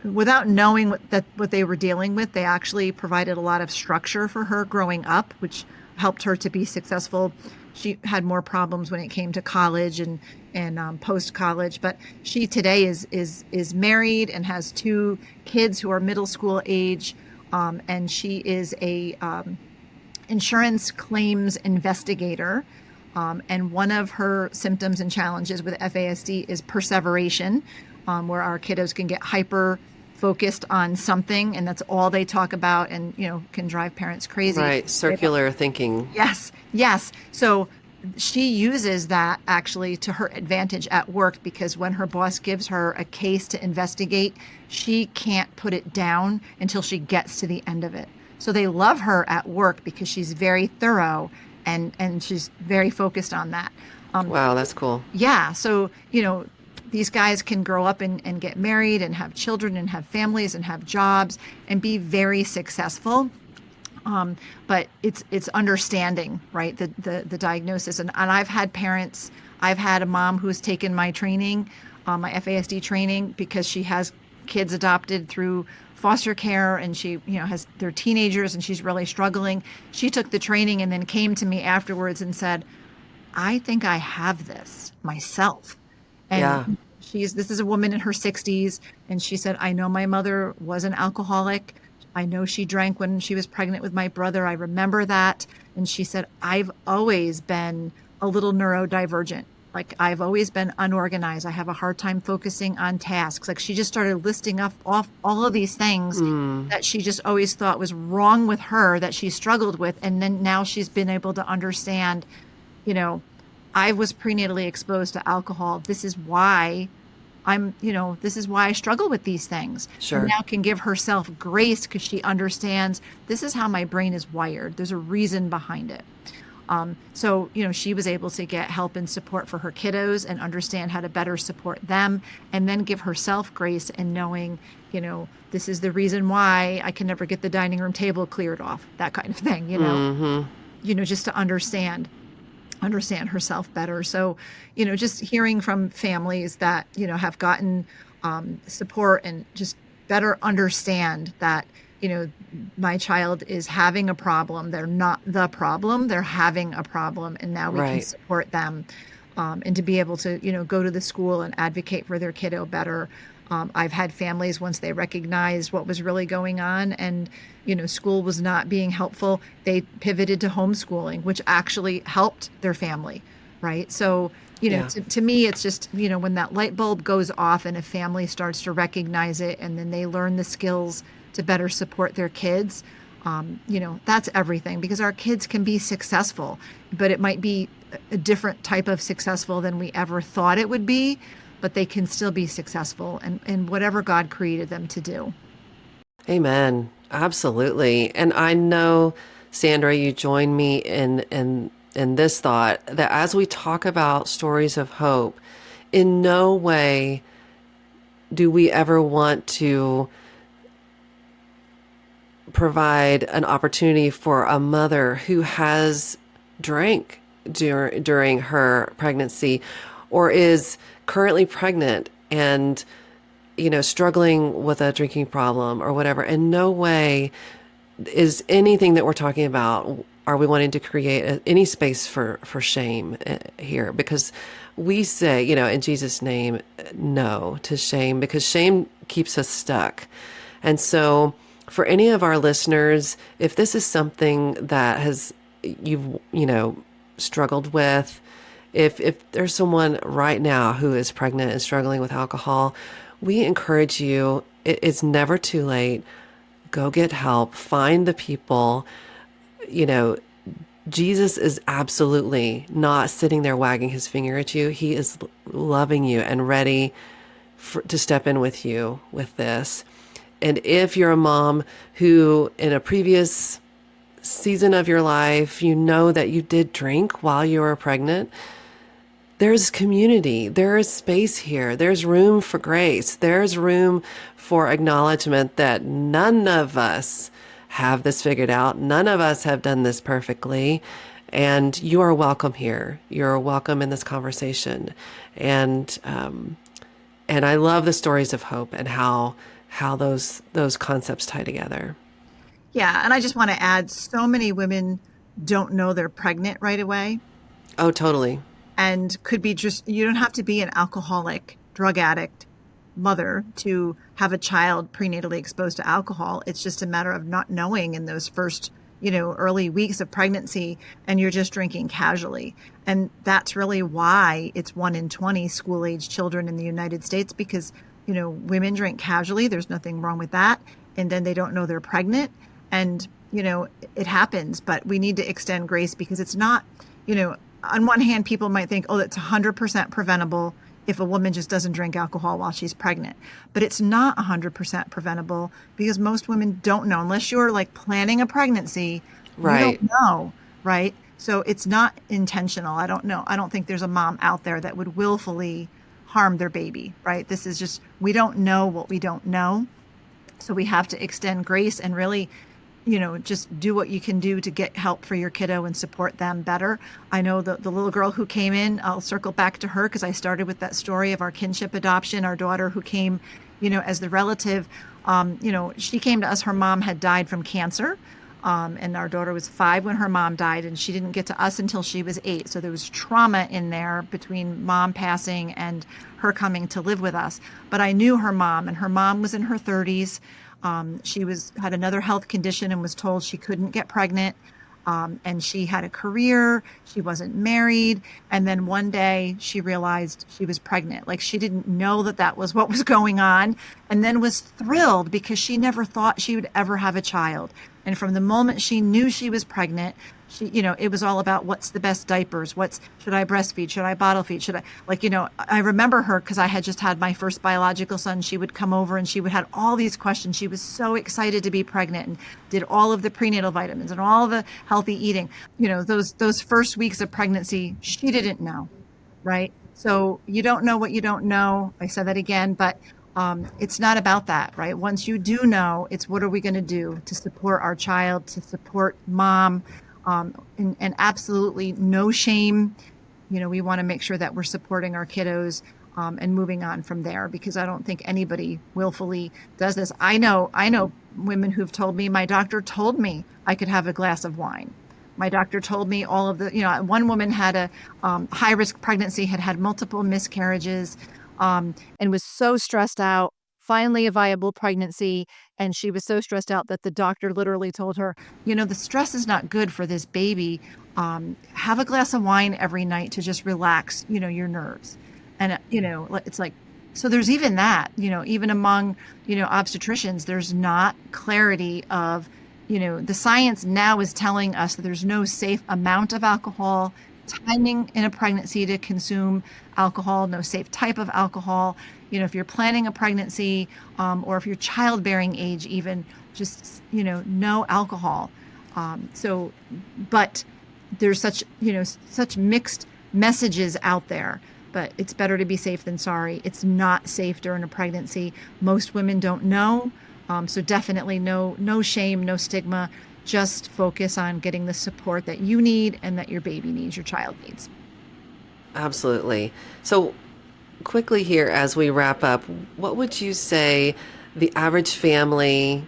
S1: without knowing what they were dealing with, they actually provided a lot of structure for her growing up, which helped her to be successful. She had more problems when it came to college and post college, but she today is married and has 2 kids who are middle school age, and she is a insurance claims investigator. And one of her symptoms and challenges with FASD is perseveration, where our kiddos can get hyper focused on something, and that's all they talk about, and can drive parents crazy.
S2: Right, circular thinking.
S1: Yes. So she uses that actually to her advantage at work, because when her boss gives her a case to investigate, she can't put it down until she gets to the end of it. So they love her at work because she's very thorough and she's very focused on that.
S2: Wow, that's cool.
S1: Yeah. So, these guys can grow up and get married and have children and have families and have jobs and be very successful. But it's understanding, right? The diagnosis. And I've had parents, I've had a mom who's taken my training, my FASD training, because she has kids adopted through foster care, and she, has, they're teenagers and she's really struggling. She took the training and then came to me afterwards and said, I think I have this myself.
S2: Yeah.
S1: And this is a woman in her 60s. And she said, I know my mother was an alcoholic. I know she drank when she was pregnant with my brother. I remember that. And she said, I've always been a little neurodivergent. Like, I've always been unorganized. I have a hard time focusing on tasks. Like, she just started listing off all of these things that she just always thought was wrong with her, that she struggled with. And then now she's been able to understand, you know, I was prenatally exposed to alcohol. This is why this is why I struggle with these things. And
S2: Sure.
S1: now can give herself grace because she understands this is how my brain is wired. There's a reason behind it. So, she was able to get help and support for her kiddos and understand how to better support them, and then give herself grace and knowing, this is the reason why I can never get the dining room table cleared off, that kind of thing, just to understand herself better. So, just hearing from families that, have gotten support and just better understand that, my child is having a problem. They're not the problem. They're having a problem. And now we can
S2: Right.
S1: support them, and to be able to, go to the school and advocate for their kiddo better. I've had families, once they recognized what was really going on and, school was not being helpful, they pivoted to homeschooling, which actually helped their family, right? So,
S2: Yeah.
S1: to me, it's just, when that light bulb goes off and a family starts to recognize it and then they learn the skills to better support their kids, that's everything, because our kids can be successful, but it might be a different type of successful than we ever thought it would be, but they can still be successful and whatever God created them to do.
S2: Amen. Absolutely. And I know, Sandra, you join me in this thought that as we talk about stories of hope, in no way do we ever want to provide an opportunity for a mother who has drank during her pregnancy or is currently pregnant and struggling with a drinking problem or whatever. In no way is anything that we're talking about are we wanting to create any space for shame here, because we say, in Jesus' name, no to shame, because shame keeps us stuck. And so for any of our listeners, if this is something that you've struggled with, if there's someone right now who is pregnant and struggling with alcohol, we encourage you, it's never too late. Go get help, find the people. Jesus is absolutely not sitting there wagging his finger at you. He is loving you and ready to step in with you with this. And if you're a mom who in a previous season of your life, that you did drink while you were pregnant, there's community, there is space here, there's room for grace, there's room for acknowledgement that none of us have this figured out, none of us have done this perfectly, and you are welcome here. You're welcome in this conversation. And I love the stories of hope and how those concepts tie together.
S1: Yeah. And I just want to add, so many women don't know they're pregnant right away,
S2: Oh, totally.
S1: and could be just, you don't have to be an alcoholic, drug addict mother to have a child prenatally exposed to alcohol. It's just a matter of not knowing in those first, early weeks of pregnancy, and you're just drinking casually. And that's really why it's 1 in 20 school age children in the United States, because, women drink casually. There's nothing wrong with that. And then they don't know they're pregnant. And, it happens, but we need to extend grace, because it's not, on one hand, people might think, oh, that's 100% preventable if a woman just doesn't drink alcohol while she's pregnant. But it's not 100% preventable, because most women don't know, unless you're like planning a pregnancy, you
S2: Right.
S1: don't know, right? So it's not intentional. I don't know. I don't think there's a mom out there that would willfully harm their baby, right? This is just, we don't know what we don't know. So we have to extend grace and really, just do what you can do to get help for your kiddo and support them better. I know the little girl who came in, I'll circle back to her because I started with that story of our kinship adoption, our daughter who came, as the relative. She came to us, her mom had died from cancer. And our daughter was 5 when her mom died, and she didn't get to us until she was 8. So there was trauma in there between mom passing and her coming to live with us. But I knew her mom, and her mom was in her 30s. She had another health condition and was told she couldn't get pregnant. And she had a career. She wasn't married. And then one day she realized she was pregnant. Like, she didn't know that was what was going on, and then was thrilled because she never thought she would ever have a child. And from the moment she knew she was pregnant, it was all about what's the best diapers, should I breastfeed, should I bottle feed, I remember her because I had just had my first biological son. She would come over and she would have all these questions. She was so excited to be pregnant and did all of the prenatal vitamins and all the healthy eating. Those first weeks of pregnancy, she didn't know, right? So you don't know what you don't know. I said that again, but it's not about that, right? Once you do know, it's what are we going to do to support our child, to support mom, and absolutely no shame. We want to make sure that we're supporting our kiddos and moving on from there, because I don't think anybody willfully does this. I know women who've told me, my doctor told me I could have a glass of wine. My doctor told me all of the, one woman had a high-risk pregnancy, had multiple miscarriages, and was so stressed out, finally a viable pregnancy. And she was so stressed out that the doctor literally told her, the stress is not good for this baby. Have a glass of wine every night to just relax, your nerves. And, it's like, so there's even that, even among, obstetricians, there's not clarity of, the science now is telling us that there's no safe amount of alcohol, timing in a pregnancy to consume alcohol, no safe type of alcohol. If you're planning a pregnancy, or if you're childbearing age, even just, no alcohol. But there's such mixed messages out there, but it's better to be safe than sorry. It's not safe during a pregnancy. Most women don't know. So definitely no shame, no stigma. Just focus on getting the support that you need and that your baby needs, your child needs.
S2: Absolutely. So quickly here, as we wrap up, what would you say the average family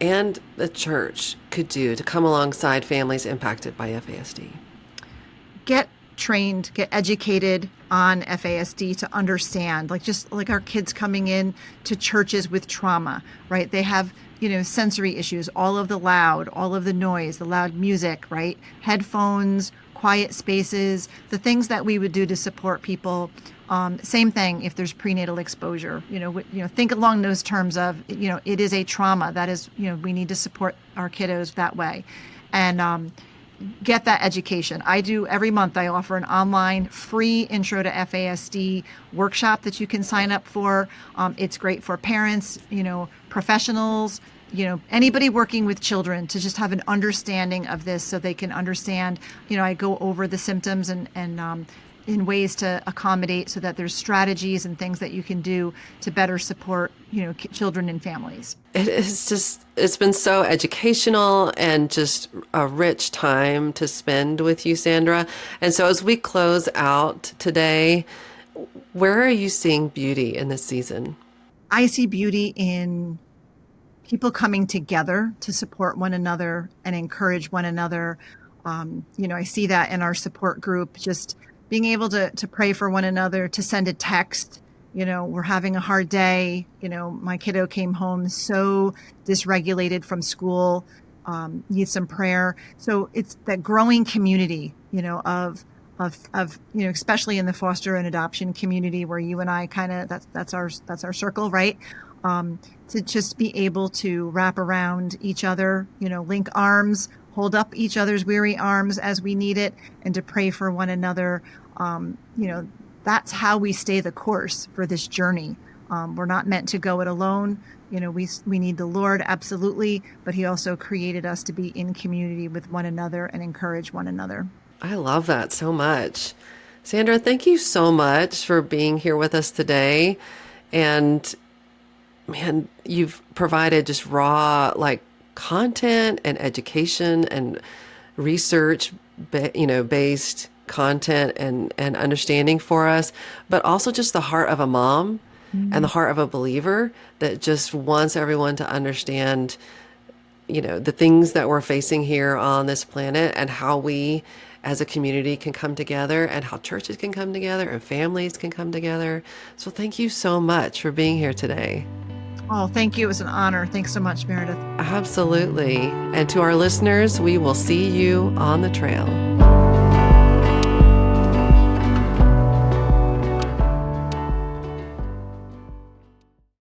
S2: and the church could do to come alongside families impacted by FASD?
S1: Get trained, get educated on FASD to understand, just like our kids coming in to churches with trauma, right? They have, sensory issues, all of the noise, the loud music, right? Headphones, quiet spaces, the things that we would do to support people. Same thing if there's prenatal exposure, think along those terms of, it is a trauma that is, we need to support our kiddos that way. And, get that education. Every month I offer an online free intro to FASD workshop that you can sign up for. It's great for parents, professionals, anybody working with children to just have an understanding of this so they can understand, I go over the symptoms and in ways to accommodate so that there's strategies and things that you can do to better support, children and families.
S2: It's been so educational and just a rich time to spend with you, Sandra. And so as we close out today, where are you seeing beauty in this season?
S1: I see beauty in people coming together to support one another and encourage one another. I see that in our support group, just being able to pray for one another, to send a text, we're having a hard day. My kiddo came home so dysregulated from school, needs some prayer. So it's that growing community, of especially in the foster and adoption community where you and I that's our circle, right? To just be able to wrap around each other, link arms, hold up each other's weary arms as we need it, and to pray for one another. That's how we stay the course for this journey. We're not meant to go it alone. We need the Lord, absolutely, but he also created us to be in community with one another and encourage one another.
S2: I love that so much. Sandra, thank you so much for being here with us today. And man, you've provided just raw like content and education and research, based content and understanding for us, but also just the heart of a mom and the heart of a believer that just wants everyone to understand, the things that we're facing here on this planet and how we as a community can come together and how churches can come together and families can come together. So thank you so much for being here today.
S1: Oh, thank you. It was an honor. Thanks so much, Meredith.
S2: Absolutely. And to our listeners, we will see you on the trail.